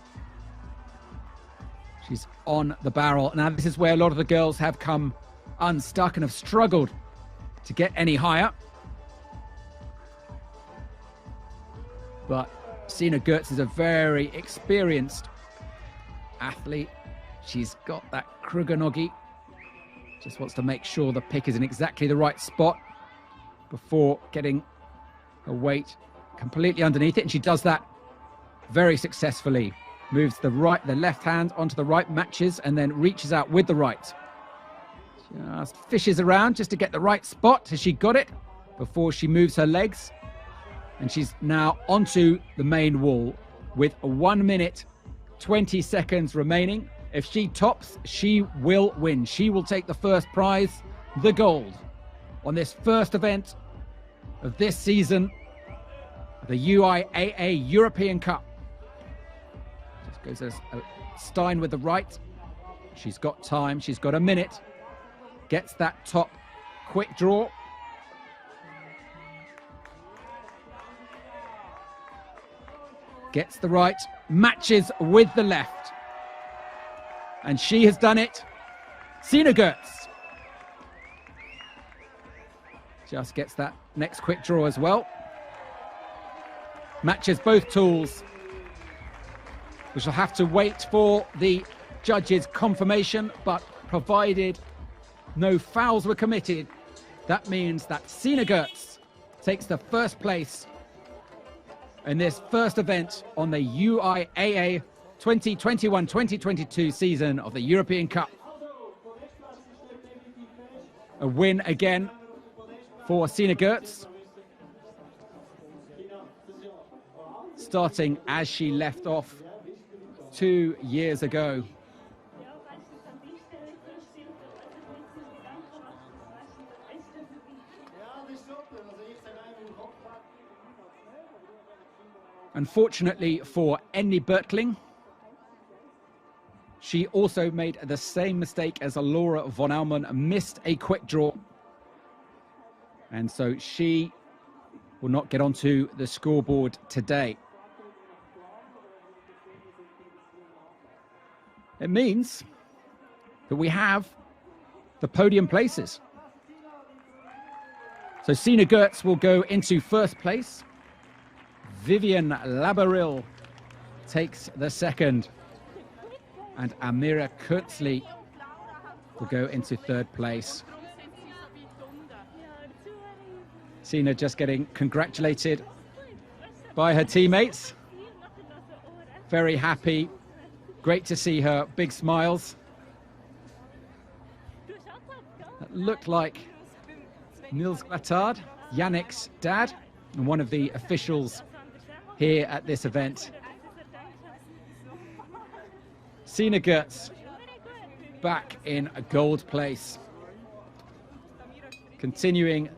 She's on the barrel. Now this is where a lot of the girls have come unstuck and have struggled to get any higher. But Sina GOETZ is a very experienced athlete. She's got that Kruganogi. Just wants to make sure the pick is in exactly the right spot before getting her weight completely underneath it. And she does that very successfully. Moves the left hand onto the right, matches, and then reaches out with the right. Just fishes around just to get the right spot. Has she got it before she moves her legs? And she's now onto the main wall with 1 minute, 20 seconds remaining. If she tops, she will win. She will take the first prize, the gold, on this first event of this season, the UIAA European Cup. Just goes as Stein with the right. She's got time. She's got a minute. Gets that top quick draw. Gets the right, matches with the left. And she has done it. Sina GOETZ just gets that next quick draw as well. Matches both tools. We shall have to wait for the judges' confirmation, but provided no fouls were committed, that means that Sina GOETZ takes the first place in this first event on the UIAA 2021-2022 season of the European Cup. A win again for Sina GOETZ. Starting as she left off 2 years ago. Unfortunately for Enni BERTLING, she also made the same mistake as Laura von Allmen, missed a quick draw. And so she will not get onto the scoreboard today. It means that we have the podium places. So Sina GOETZ will go into first place. Vivien LABARILE takes the second. And Amira KUENZLI will go into third place. Sina just getting congratulated by her teammates. Very happy. Great to see her. Big smiles. That looked like Niels Glattard, Yannick's dad, and one of the officials here at this event. Sina GOETZ back in a gold place. Continuing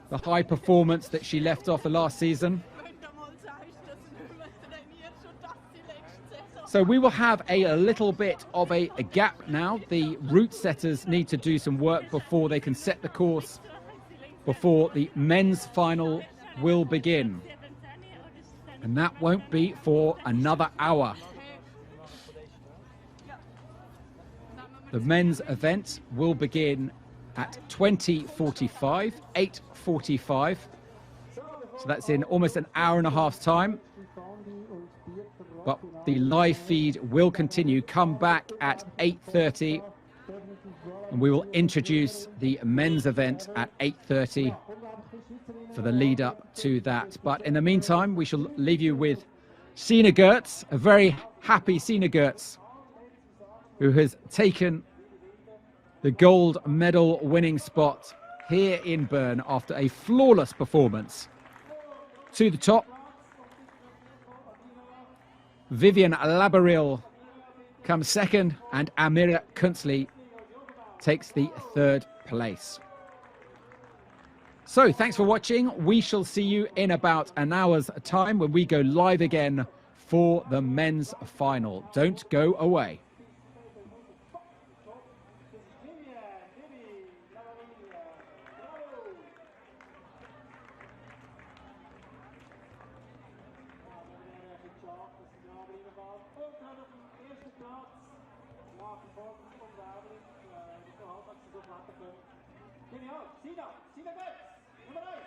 the high performance that she left off the last season. So we will have a little bit of a gap now. The route setters need to do some work before they can set the course, before the men's final will begin. And that won't be for another hour. The men's event will begin at 20:45, 8:45. So that's in almost an hour and a half time. But the live feed will continue. Come back at 8:30. And we will introduce the men's event at 8:30 for the lead up to that. But in the meantime, we shall leave you with Sina GOETZ, a very happy Sina GOETZ, who has taken the gold medal winning spot here in Bern after a flawless performance. To the top, Vivien LABARILE comes second, and Amira KUENZLI takes the third place. So thanks for watching. We shall see you in about an hour's time when we go live again for the men's final. Don't go away. Sina GOETZ, Nummer 1.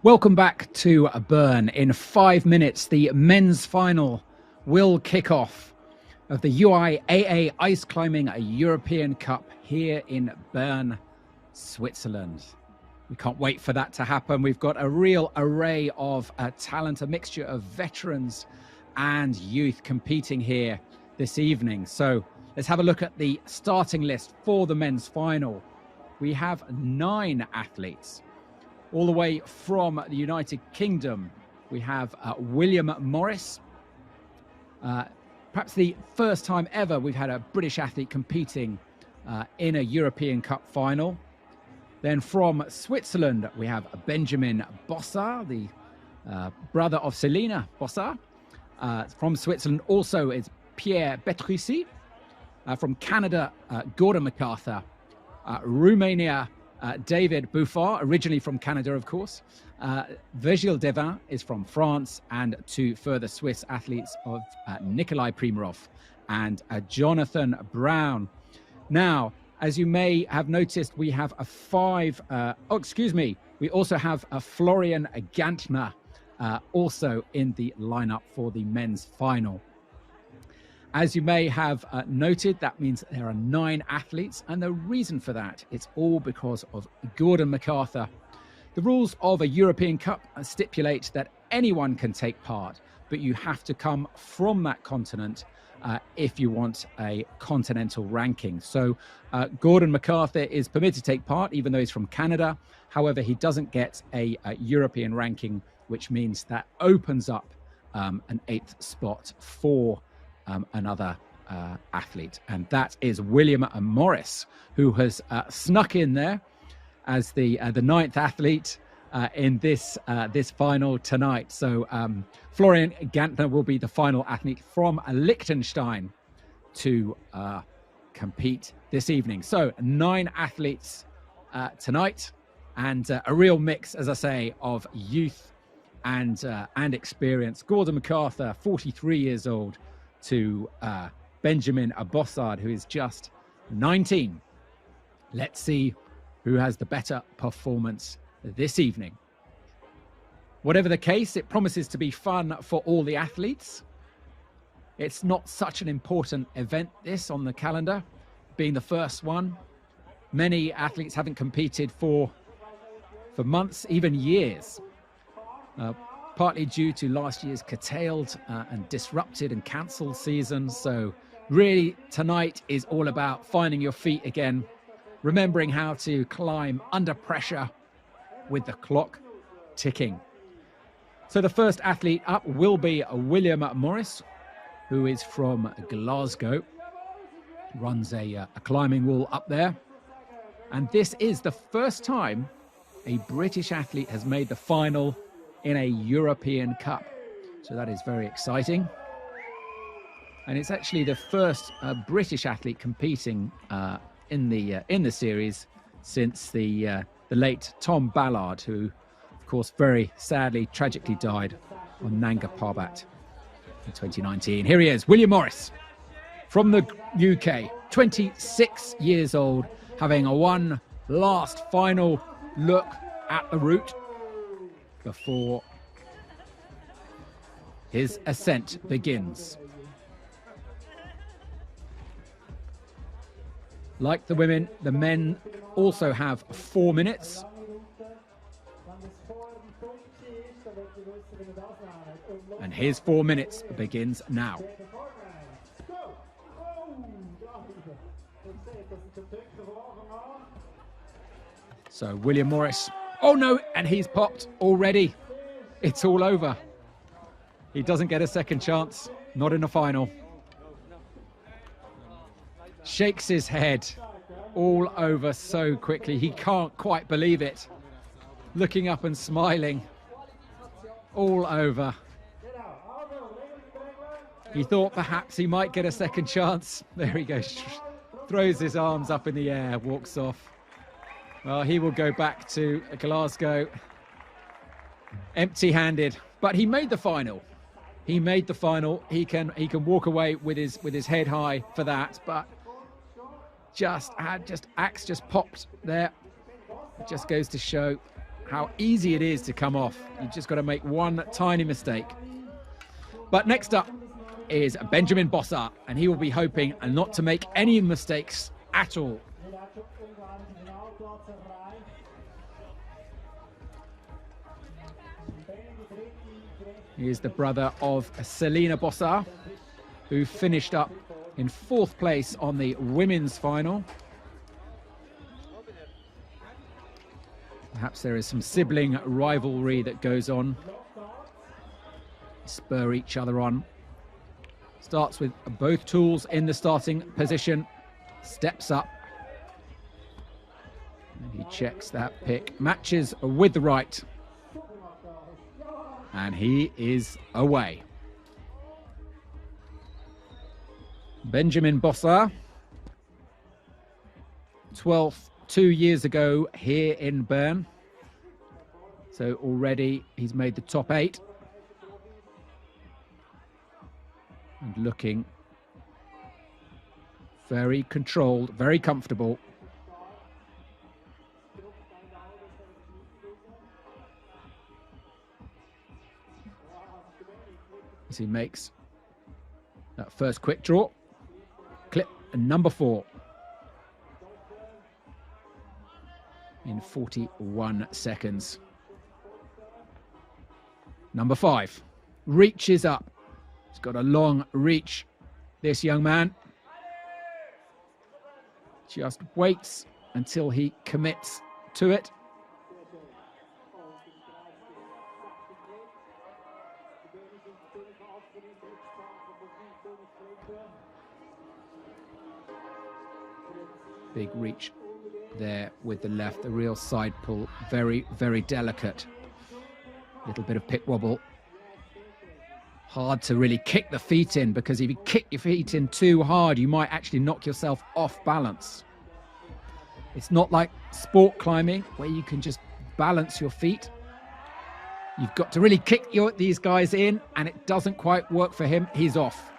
Welcome back to Bern. In 5 minutes, the men's final will kick off of the UIAA Ice Climbing European Cup here in Bern, Switzerland. We can't wait for that to happen. We've got a real array of talent, a mixture of veterans and youth competing here this evening. So let's have a look at the starting list for the men's final. We have 9 athletes. All the way from the United Kingdom, we have William Morris. Perhaps the first time ever we've had a British athlete competing in a European Cup final. Then from Switzerland, we have Benjamin Bossshard, the brother of Celina Bossshard. From Switzerland also is Pierre BETRISEY. From Canada, Gordon MacArthur. Romania, David BOUFFARD, originally from Canada, of course. VIRGILE Devin is from France, and 2 further Swiss athletes of Nikolay PRIMEROV and Jonathan Brown. Now, as you may have noticed, we have we also have a Florian GANTNER also in the lineup for the men's final. As you may have noted, that means there are 9 athletes, and the reason for that, it's all because of Gordon MacArthur. The rules of a European Cup stipulate that anyone can take part, but you have to come from that continent if you want a continental ranking. So Gordon MacArthur is permitted to take part, even though he's from Canada. However, he doesn't get a European ranking, which means that opens up an 8th spot for another athlete, and that is William Morris, who has snuck in there as the 9th athlete in this final tonight. So Florian GANTNER will be the final athlete from Liechtenstein to compete this evening. So 9 athletes tonight, and a real mix, as I say, of youth and experience. Gordon MacArthur, 43 years old, to Benjamin Bossshard, who is just 19. Let's see who has the better performance this evening. Whatever the case, it promises to be fun for all the athletes. It's not such an important event, this, on the calendar, being the first one. Many athletes haven't competed for months, even years. Partly due to last year's curtailed and disrupted and cancelled season. So really tonight is all about finding your feet again, remembering how to climb under pressure with the clock ticking. So the first athlete up will be William Morris, who is from Glasgow, runs a climbing wall up there. And this is the first time a British athlete has made the final in a European Cup. So that is very exciting. And it's actually the first British athlete competing in the series since the late Tom Ballard, who, of course, very sadly, tragically died on Nanga Parbat in 2019. Here he is, William Morris from the UK, 26 years old, having a one last final look at the route before his ascent begins. Like the women, the men also have 4 minutes. And his 4 minutes begins now. So William Morris, oh no, and he's popped already. It's all over. He doesn't get a second chance, not in the final. Shakes his head all over so quickly. He can't quite believe it. Looking up and smiling all over. He thought perhaps he might get a second chance. There he goes. Throws his arms up in the air, walks off. Well, he will go back to Glasgow empty-handed, but he made the final. He made the final. He can walk away with his head high for that, but axe just popped there. It just goes to show how easy it is to come off. You've just got to make one tiny mistake. But next up is Benjamin Bossard, and he will be hoping not to make any mistakes at all. He is the brother of Celina Bossard, who finished up in 4th place on the women's final. Perhaps there is some sibling rivalry that goes on. Spur each other on. Starts with both tools in the starting position. Steps up. And he checks that pick. Matches with the right. And he is away. Benjamin Bossard. 12th 2 years ago here in Bern. So already he's made the top 8. And looking very controlled, very comfortable. As he makes that first quick draw. Clip number 4. In 41 seconds. Number 5. Reaches up. He's got a long reach, this young man. Just waits until he commits to it. Big reach there with the left, the real side pull. Very, very delicate. Little bit of pick wobble. Hard to really kick the feet in, because if you kick your feet in too hard, you might actually knock yourself off balance. It's not like sport climbing where you can just balance your feet. You've got to really kick these guys in, and it doesn't quite work for him. He's off.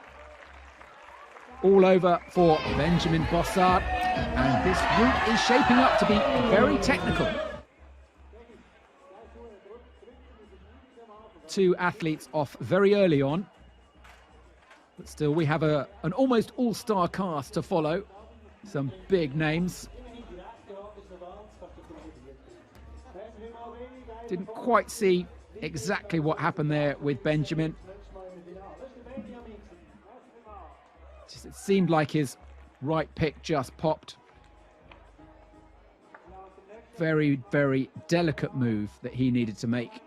All over for Benjamin Bossard, and this route is shaping up to be very technical. 2 athletes off very early on, but still we have an almost all-star cast to follow. Some big names. Didn't quite see exactly what happened there with Benjamin. It seemed like his right pick just popped. Very, very delicate move that he needed to make.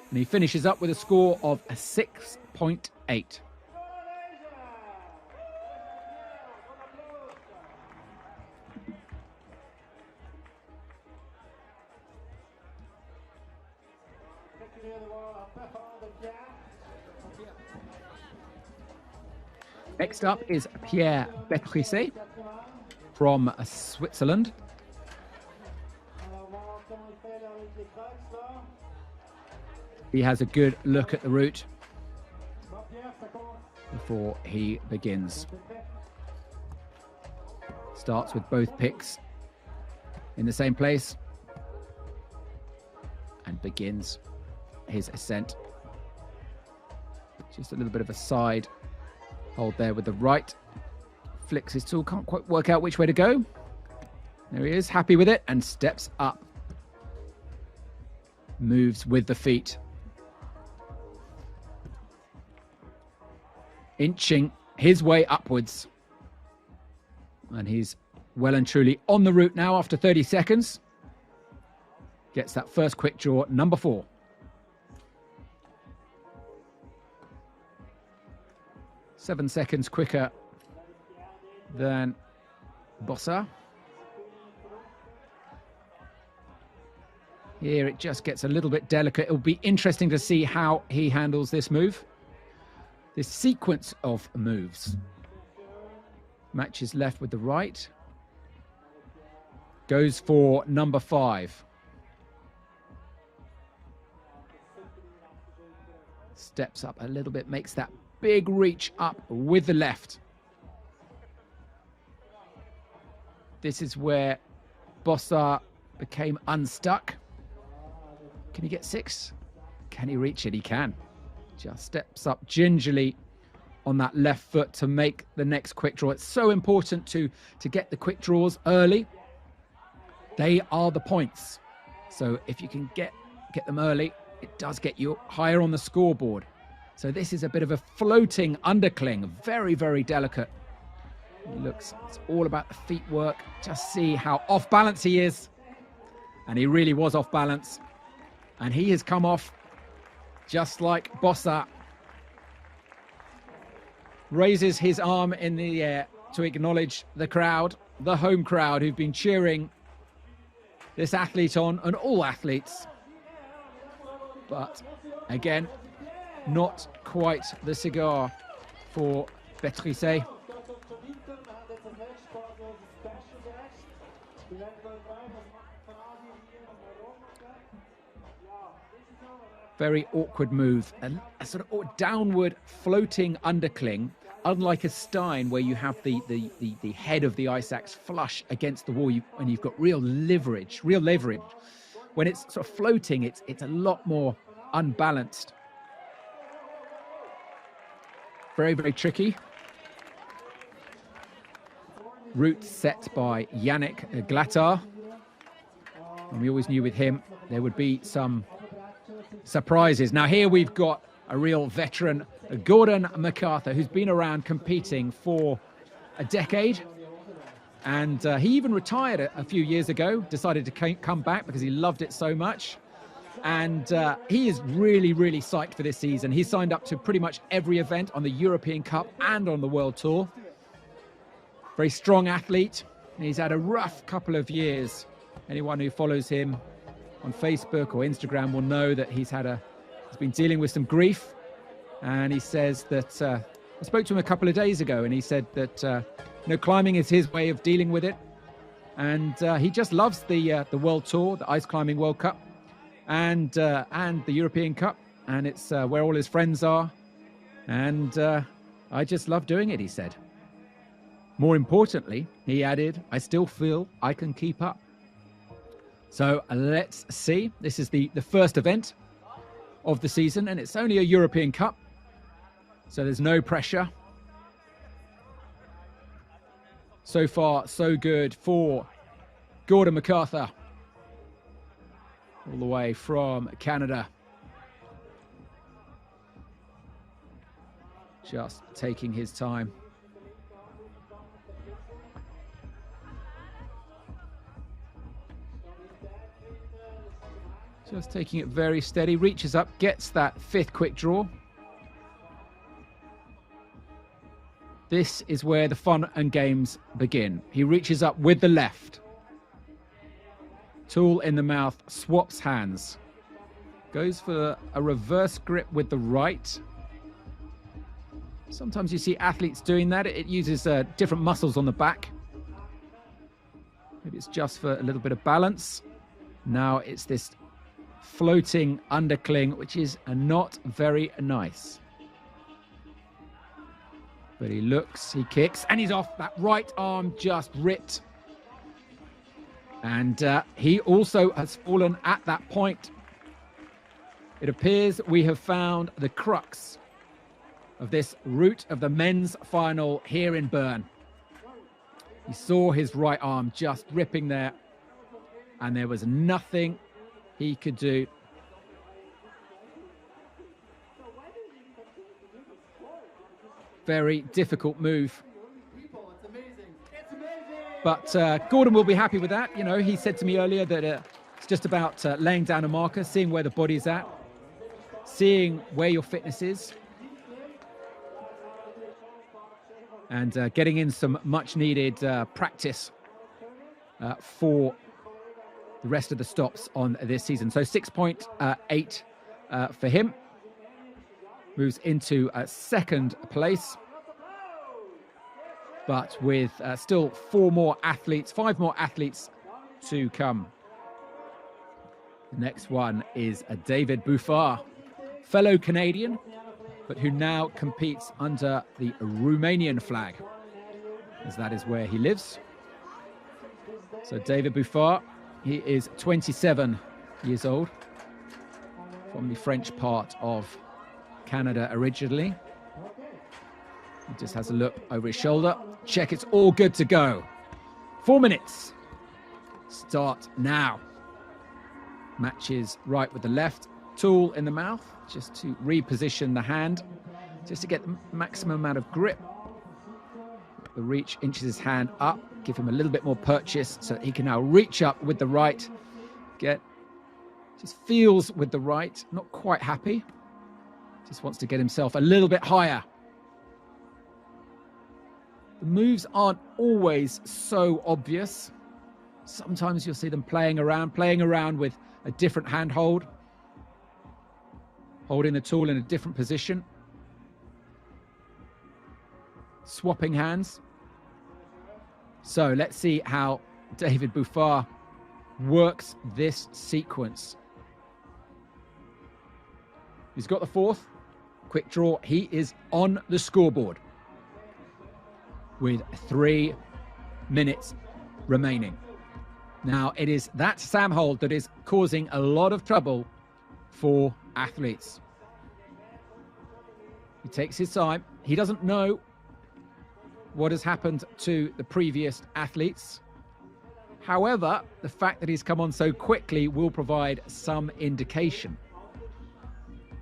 And he finishes up with a score of a 6.8. Next up is Pierre BETRISEY from Switzerland. He has a good look at the route before he begins. Starts with both picks in the same place and begins his ascent. Just a little bit of a side hold there with the right. Flicks his tool, can't quite work out which way to go. There he is, happy with it, and steps up. Moves with the feet. Inching his way upwards. And he's well and truly on the route now after 30 seconds. Gets that first quick draw, number 4. Seven seconds quicker than Bossard. Here it just gets a little bit delicate. It'll be interesting to see how he handles this move. This sequence of moves. Matches left with the right. Goes for number 5. Steps up a little bit, makes that big reach up with the left. This is where BOSSHARD became unstuck. Can he get 6? Can he reach it? He can. Just steps up gingerly on that left foot to make the next quick draw. It's so important to get the quick draws early. They are the points. So if you can get them early, it does get you higher on the scoreboard. So this is a bit of a floating undercling, very, very delicate. He looks, it's all about the feet work. Just see how off balance he is. And he really was off balance. And he has come off just like BOSSHARD. Raises his arm in the air to acknowledge the crowd, the home crowd who've been cheering this athlete on, and all athletes. But again, not quite the cigar for BETRISEY. Very awkward move, a sort of downward floating undercling, unlike a Stein where you have the head of the ice axe flush against the wall and you've got real leverage. When it's sort of floating, it's a lot more unbalanced. Very, very tricky. Route set by Yannick Glatar. And we always knew with him there would be some surprises. Now here we've got a real veteran, Gordon MacArthur, who's been around competing for a decade. And he even retired a few years ago, decided to come back because he loved it so much. And he is really, really psyched for this season. He signed up to pretty much every event on the European Cup and on the World Tour. Very strong athlete. He's had a rough couple of years. Anyone who follows him on Facebook or Instagram will know that he's been dealing with some grief. And he says that, I spoke to him a couple of days ago, and he said that climbing is his way of dealing with it. And he just loves the World Tour, the Ice Climbing World Cup, and the European Cup, and it's where all his friends are, and I just love doing it, he said. More importantly, he added, I still feel I can keep up. So let's see. This is the first event of the season, and it's only a European Cup, so there's no pressure. So far, so good for Gordon MacArthur, all the way from Canada. Just taking his time. Just taking it very steady, reaches up, gets that 5th quick draw. This is where the fun and games begin. He reaches up with the left. Tool in the mouth, swaps hands. Goes for a reverse grip with the right. Sometimes you see athletes doing that. It uses different muscles on the back. Maybe it's just for a little bit of balance. Now it's this floating undercling, which is not very nice. But he looks, he kicks, and he's off. That right arm just ripped. And he also has fallen at that point. It appears we have found the crux of this route of the men's final here in Bern. You saw his right arm just ripping there, and there was nothing he could do. Very difficult move. But Gordon will be happy with that. You know, he said to me earlier that it's just about laying down a marker, seeing where the body's at, seeing where your fitness is, and getting in some much-needed practice for the rest of the stops on this season. So 6.8 for him. Moves into 2nd place. But with still 5 more athletes to come. The next one is David Bouffard, fellow Canadian, but who now competes under the Romanian flag, as that is where he lives. So David Bouffard, he is 27 years old, from the French part of Canada originally. He just has a look over his shoulder. Check, it's all good to go. 4 minutes. Start now. Matches right with the left. Tool in the mouth, just to reposition the hand, just to get the maximum amount of grip. The reach inches his hand up, give him a little bit more purchase so that he can now reach up with the right. Just feels with the right, not quite happy. Just wants to get himself a little bit higher. The moves aren't always so obvious. Sometimes you'll see them playing around with a different handhold, holding the tool in a different position, swapping hands. So let's see how David Bouffard works this sequence. He's got the fourth. Quick draw. He is on the scoreboard with 3 minutes remaining. Now, it is that Sam hold that is causing a lot of trouble for athletes. He takes his time. He doesn't know what has happened to the previous athletes. However, the fact that he's come on so quickly will provide some indication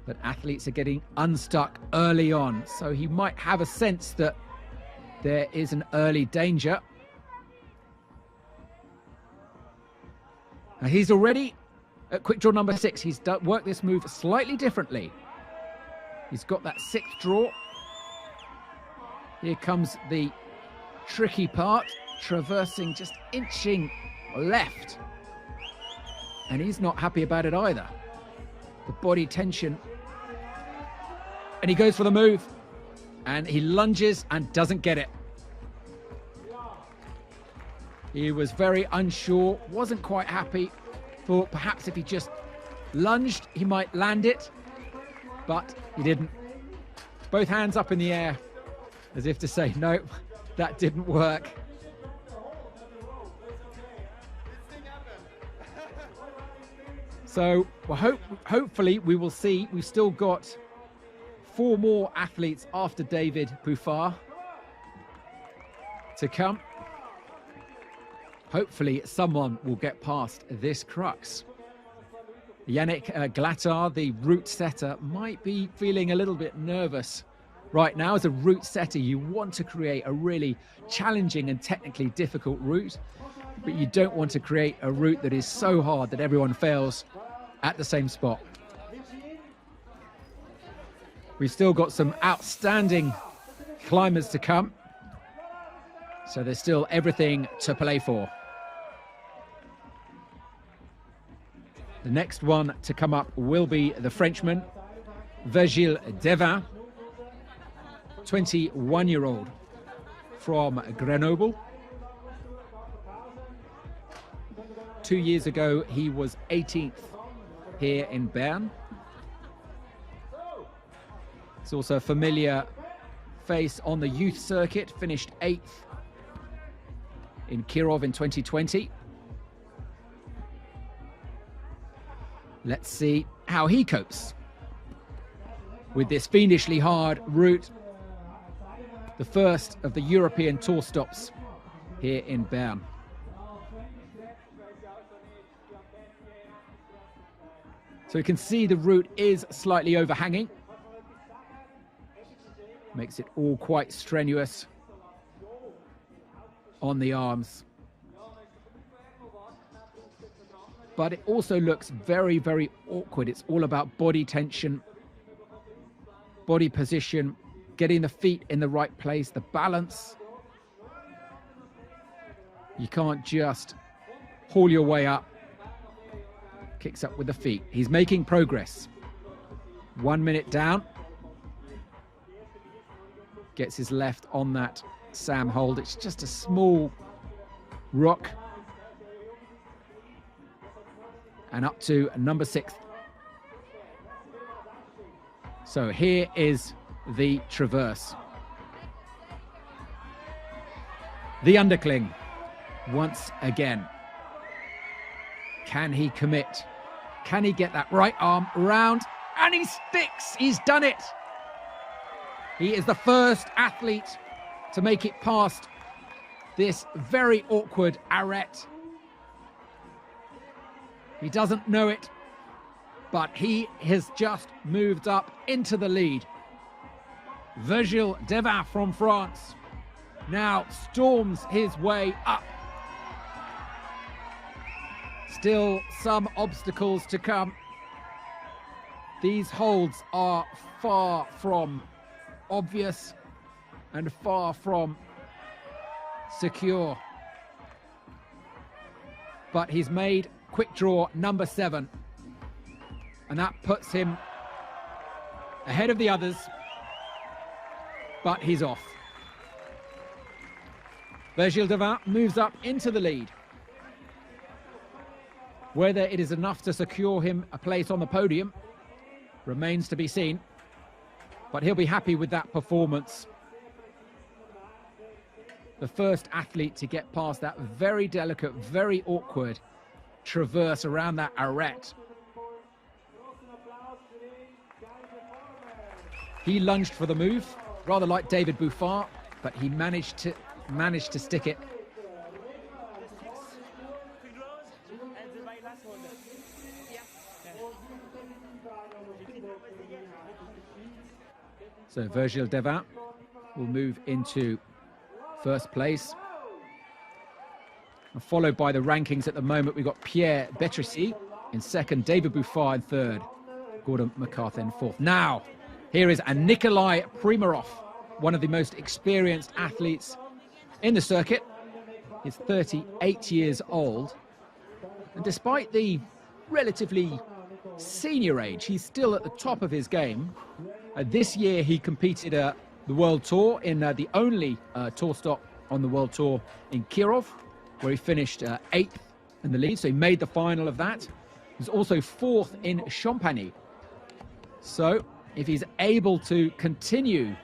that athletes are getting unstuck early on. So he might have a sense that there is an early danger. Now he's already at quick draw number 6. He's worked this move slightly differently. He's got that 6th draw. Here comes the tricky part, traversing, just inching left. And he's not happy about it either. The body tension. And he goes for the move. And he lunges and doesn't get it. He was very unsure, wasn't quite happy. Thought perhaps if he just lunged, he might land it. But he didn't. Both hands up in the air, as if to say, no, that didn't work. So well, hopefully we will see. We've still got 4 more athletes after David Bouffard to come. Hopefully someone will get past this crux. Yannick Glattard, the route setter, might be feeling a little bit nervous right now. As a route setter, you want to create a really challenging and technically difficult route, but you don't want to create a route that is so hard that everyone fails at the same spot. We've still got some outstanding climbers to come, so there's still everything to play for. The next one to come up will be the Frenchman, Virgile Devin, 21-year-old from Grenoble. 2 years ago, he was 18th here in Bern. It's also a familiar face on the youth circuit, finished 8th in Kirov in 2020. Let's see how he copes with this fiendishly hard route. The first of the European tour stops here in Bern. So you can see the route is slightly overhanging. Makes it all quite strenuous on the arms. But it also looks very, very awkward. It's all about body tension, body position, getting the feet in the right place, the balance. You can't just haul your way up. Kicks up with the feet. He's making progress. 1 minute down. Gets his left on that Sam hold. It's just a small rock. And up to number 6. So here is the traverse. The undercling once again. Can he commit? Can he get that right arm round? And he sticks. He's done it. He is the first athlete to make it past this very awkward arête. He doesn't know it, but he has just moved up into the lead. Virgile Devin from France now storms his way up. Still some obstacles to come. These holds are far from obvious and far from secure. But he's made quick draw number 7. And that puts him ahead of the others. But he's off. Virgile Devin moves up into the lead. Whether it is enough to secure him a place on the podium remains to be seen. But he'll be happy with that performance. The first athlete to get past that very delicate, very awkward traverse around that arête. He lunged for the move, rather like David Bouffard, but he managed to stick it. So Virgile Devin will move into first place. And followed by the rankings at the moment, we've got Pierre BETRISEY in second, David Bouffard in third, Gordon McCarthy in fourth. Now, here is a Nikolay PRIMEROV, one of the most experienced athletes in the circuit. He's 38 years old. And despite the relatively senior age, he's still at the top of his game. This year he competed the World Tour in the only tour stop on the World Tour in Kirov, where he finished 8th in the lead, so he made the final of that. He was also 4th in Champagne. So if he's able to continue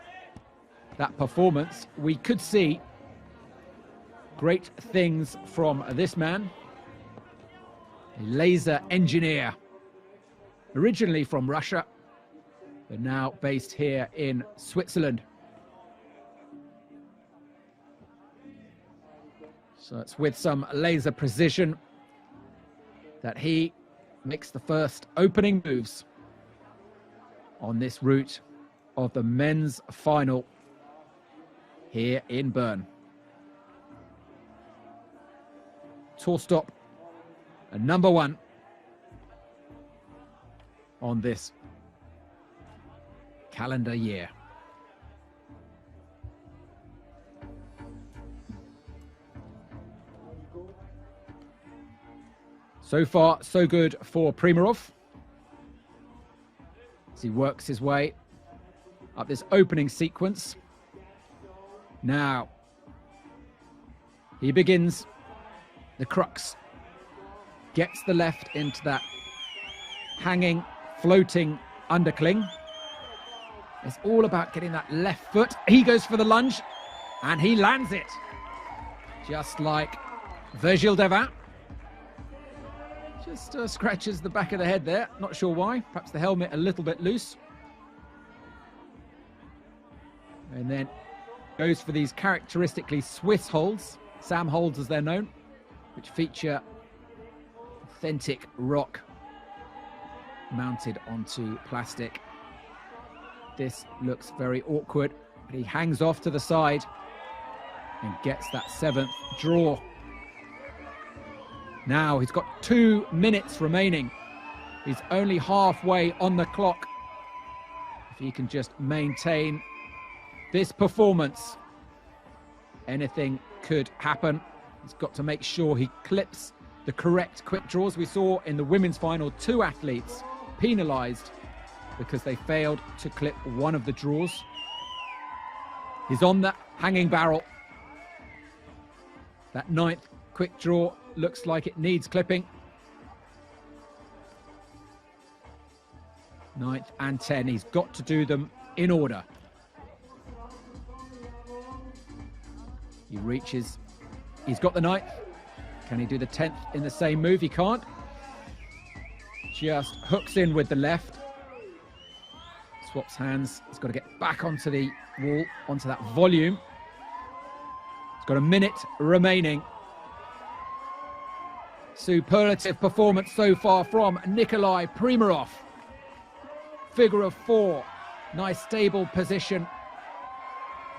that performance, we could see great things from this man, a laser engineer, originally from Russia, but now based here in Switzerland. So it's with some laser precision that he makes the first opening moves on this route of the men's final here in Bern. Tour stop and number 1 on this calendar year. So far, so good for PRIMEROV as he works his way up this opening sequence. Now, he begins the crux, gets the left into that hanging, floating undercling. It's all about getting that left foot. He goes for the lunge and he lands it. Just like Virgile Devin. Just scratches the back of the head there. Not sure why. Perhaps the helmet a little bit loose. And then goes for these characteristically Swiss holds, Sam holds as they're known, which feature authentic rock mounted onto plastic. This looks very awkward, but he hangs off to the side and gets that 7th draw. Now he's got 2 minutes remaining. He's only halfway on the clock. If he can just maintain this performance, anything could happen. He's got to make sure he clips the correct quick draws. We saw in the women's final 2 athletes penalised because they failed to clip one of the draws. He's on the hanging barrel. That 9th quick draw looks like it needs clipping. 9th and 10, he's got to do them in order. He reaches, he's got the 9th. Can he do the 10th in the same move? He can't. Just hooks in with the left. Swaps hands. He's got to get back onto the wall, onto that volume. He's got a minute remaining. Superlative performance so far from Nikolay PRIMEROV. Figure of 4. Nice stable position.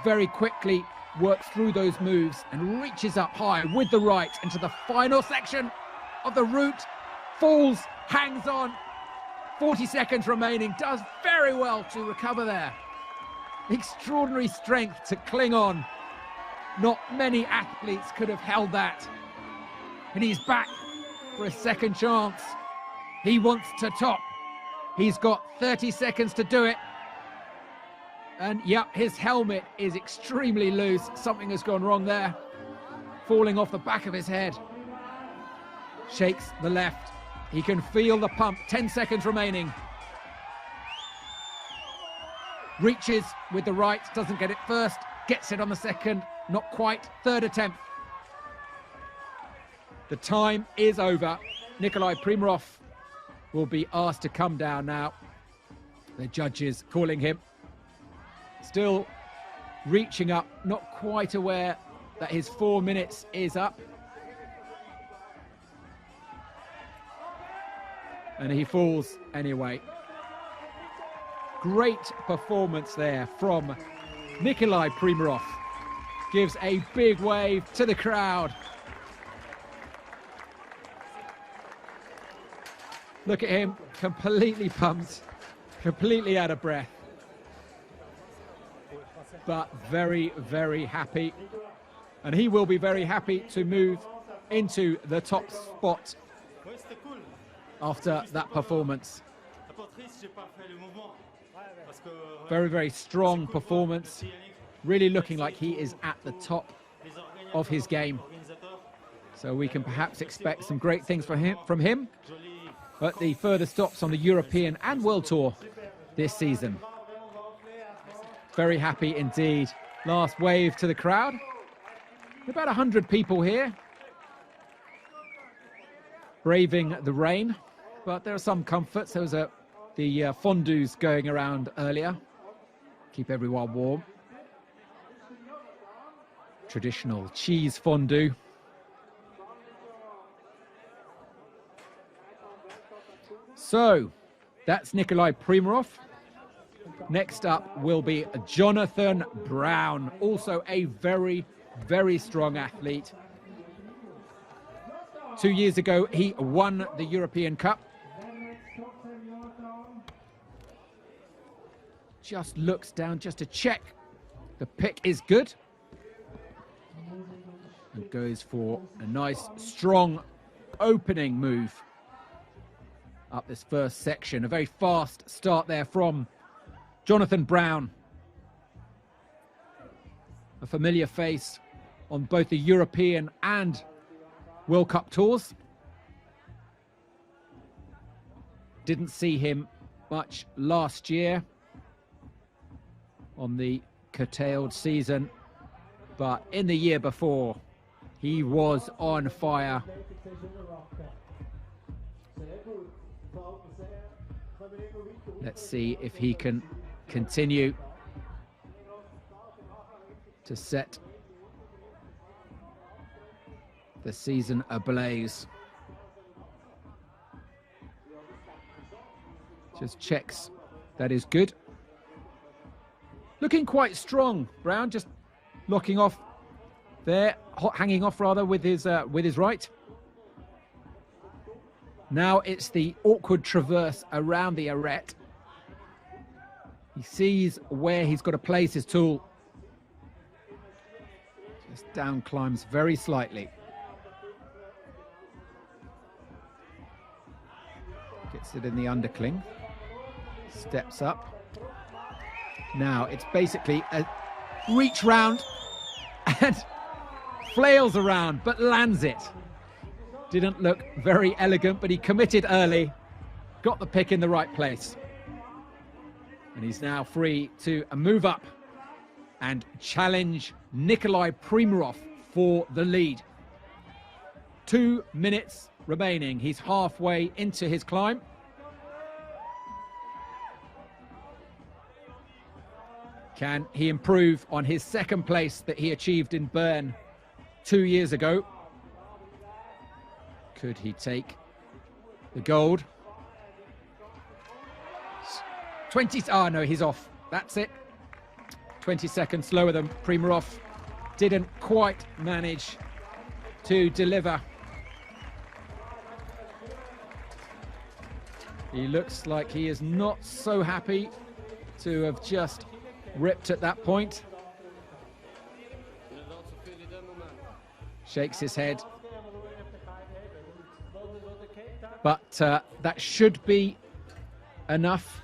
Very quickly works through those moves and reaches up high with the right into the final section of the route. Falls, hangs on. 40 seconds remaining. Does very well to recover there. Extraordinary strength to cling on. Not many athletes could have held that. And he's back for a second chance. He wants to top. He's got 30 seconds to do it. And yeah, his helmet is extremely loose. Something has gone wrong there. Falling off the back of his head. Shakes the left. He can feel the pump. 10 seconds remaining. Reaches with the right. Doesn't get it first. Gets it on the second. Not quite. Third attempt. The time is over. Nikolay PRIMEROV will be asked to come down now. The judges calling him. Still reaching up, not quite aware that his 4 minutes is up. And he falls anyway. Great performance there from Nikolay PRIMEROV. Gives a big wave to the crowd. Look at him, completely pumped, completely out of breath. But very, very happy. And he will be very happy to move into the top spot after that performance. Very, very strong performance. Really looking like he is at the top of his game. So we can perhaps expect some great things from him at the further stops on the European and World Tour this season. Very happy indeed. Last wave to the crowd. About 100 people here, braving the rain, but there are some comforts. There was the fondues going around earlier. Keep everyone warm. Traditional cheese fondue. So, that's Nikolay PRIMEROV. Next up will be Jonathan Brown, also a very, very strong athlete. 2 years ago, he won the European Cup. Just looks down just to check the pick is good. And goes for a nice, strong opening move up this first section. A very fast start there from Jonathan Brown. A familiar face on both the European and World Cup tours. Didn't see him much last year on the curtailed season, but in the year before, he was on fire. Let's see if he can continue to set the season ablaze. Just checks that is good. Looking quite strong, Brown, just locking off there, hanging off rather with his right. Now it's the awkward traverse around the arete. He sees where he's got to place his tool. Just down climbs very slightly. Gets it in the undercling. Steps up. Now it's basically a reach round and flails around, but lands it. Didn't look very elegant, but he committed early. Got the pick in the right place. And he's now free to move up and challenge Nikolay PRIMEROV for the lead. 2 minutes remaining. He's halfway into his climb. Can he improve on his second place that he achieved in Bern 2 years ago? Could he take the gold? 20, no, he's off. That's it. 20 seconds slower than PRIMEROV. Didn't quite manage to deliver. He looks like he is not so happy to have just ripped at that point. Shakes his head. But that should be enough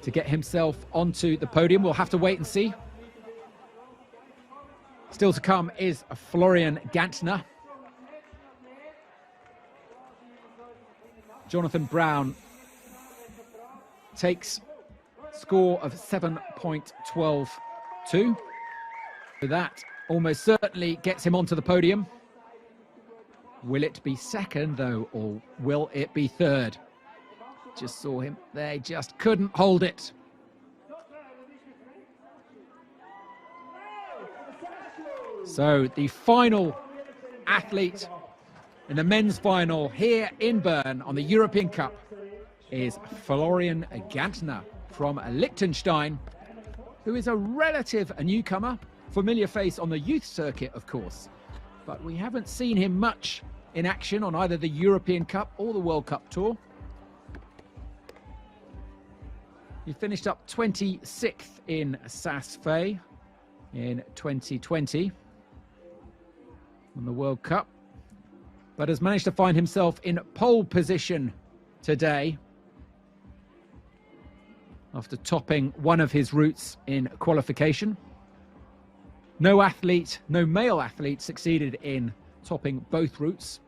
to get himself onto the podium. We'll have to wait and see. Still to come is Florian GANTNER. Jonathan Brown takes score of 7.122. So that almost certainly gets him onto the podium. Will it be second, though, or will it be third? Just saw him. They just couldn't hold it. So the final athlete in the men's final here in Bern on the European Cup is Florian GANTNER from Liechtenstein, who is a newcomer, familiar face on the youth circuit, of course. But we haven't seen him much in action on either the European Cup or the World Cup Tour. He finished up 26th in Saas-Fee in 2020 on the World Cup, but has managed to find himself in pole position today after topping one of his routes in qualification. No male athlete succeeded in topping both routes.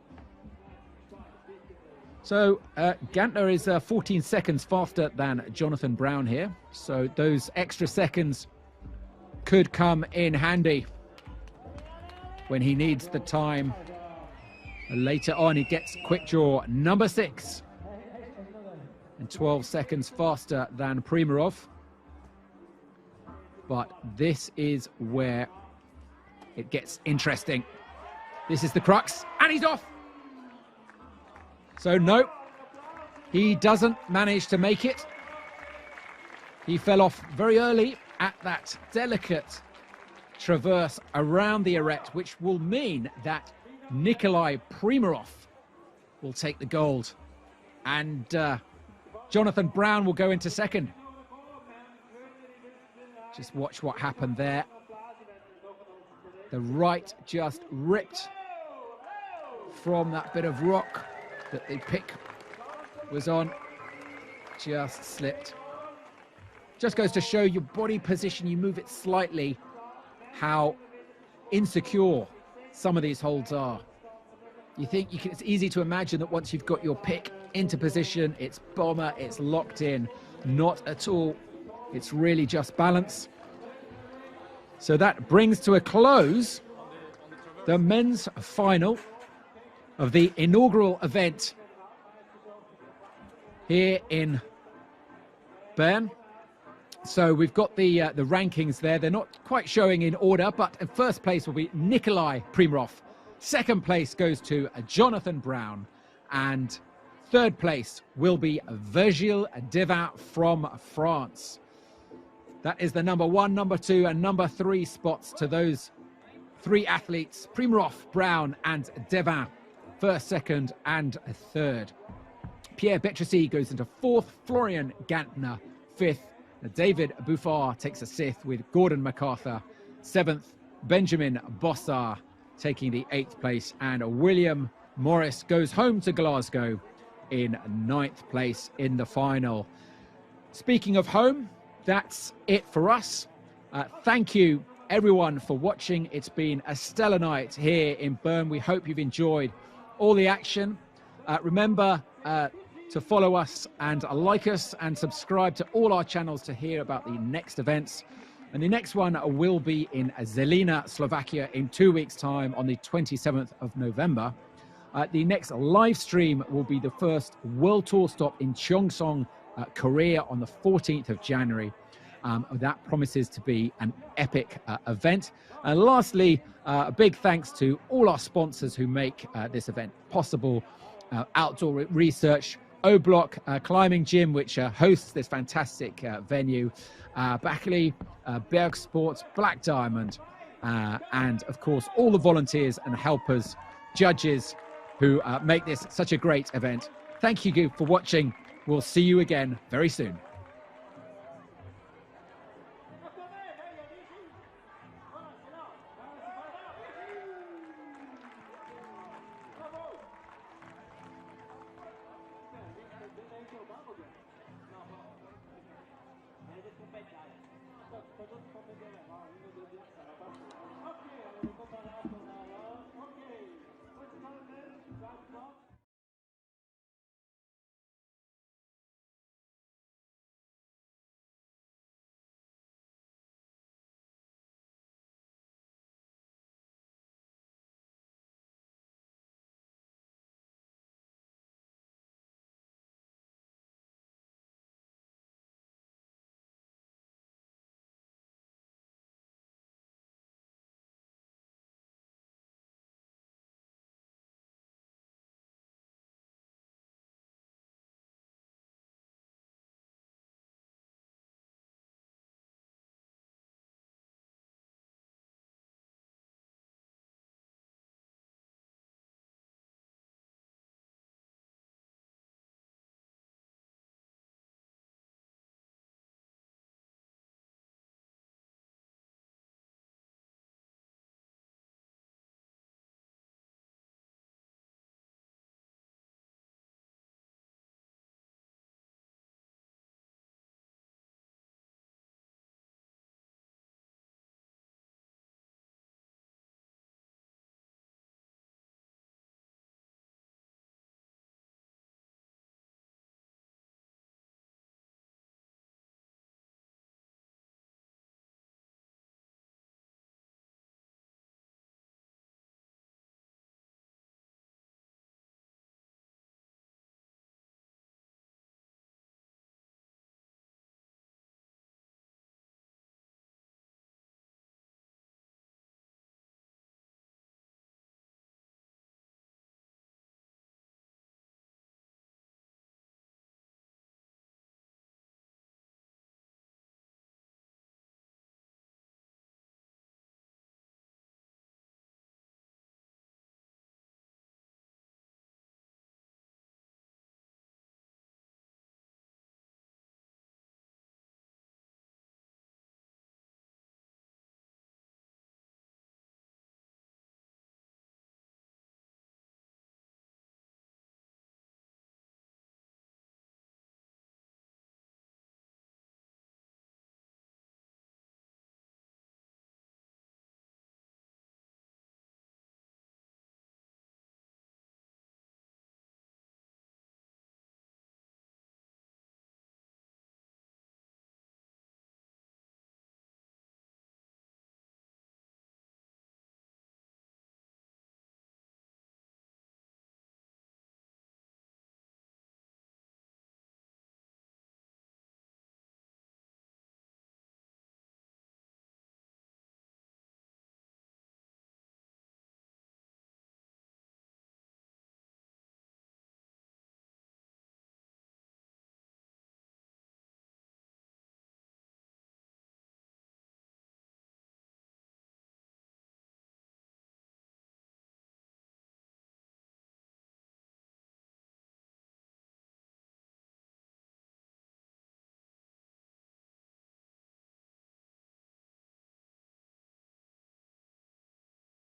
So GANTNER is 14 seconds faster than Jonathan Brown here. So those extra seconds could come in handy when he needs the time. Later on, he gets quick draw number 6 and 12 seconds faster than PRIMEROV. But this is where it gets interesting. This is the crux, and he's off. So no, he doesn't manage to make it. He fell off very early at that delicate traverse around the arête, which will mean that Nikolay PRIMEROV will take the gold, and Jonathan Brown will go into second. Just watch what happened there. The right just ripped from that bit of rock that the pick was on. Just slipped. Just goes to show your body position, you move it slightly, how insecure some of these holds are. It's easy to imagine that once you've got your pick into position, it's bomber, it's locked in. Not at all. It's really just balance. So that brings to a close the men's final of the inaugural event here in Bern. So we've got the rankings there. They're not quite showing in order, but in first place will be Nikolay PRIMEROV. Second place goes to Jonathan Brown. And third place will be VIRGILE Devin from France. That is the number 1, number 2, and number 3 spots to those 3 athletes, PRIMEROV, Brown, and Devin. First, second, and third. Pierre BETRISEY goes into 4th, Florian GANTNER 5th. David Bouffard takes a 6th with Gordon MacArthur 7th. Benjamin Bossshard taking the 8th place, and William Morris goes home to Glasgow in 9th place in the final. Speaking of home, that's it for us. Thank you everyone for watching. It's been a stellar night here in Bern. We hope you've enjoyed all the action. Remember to follow us and like us and subscribe to all our channels to hear about the next events. And the next one will be in Celina, Slovakia in 2 weeks' time on the 27th of November. The next live stream will be the first World Tour stop in Cheongsong, Korea on the 14th of January. That promises to be an epic event. And lastly, a big thanks to all our sponsors who make this event possible. Outdoor Research, O-Block Climbing Gym, which hosts this fantastic venue, Backley, Berg Sports, Black Diamond, and of course all the volunteers and helpers, judges who make this such a great event. Thank you for watching. We'll see you again very soon. Poi dopo vedere, no? Uno dei due sarà fatto. Ok,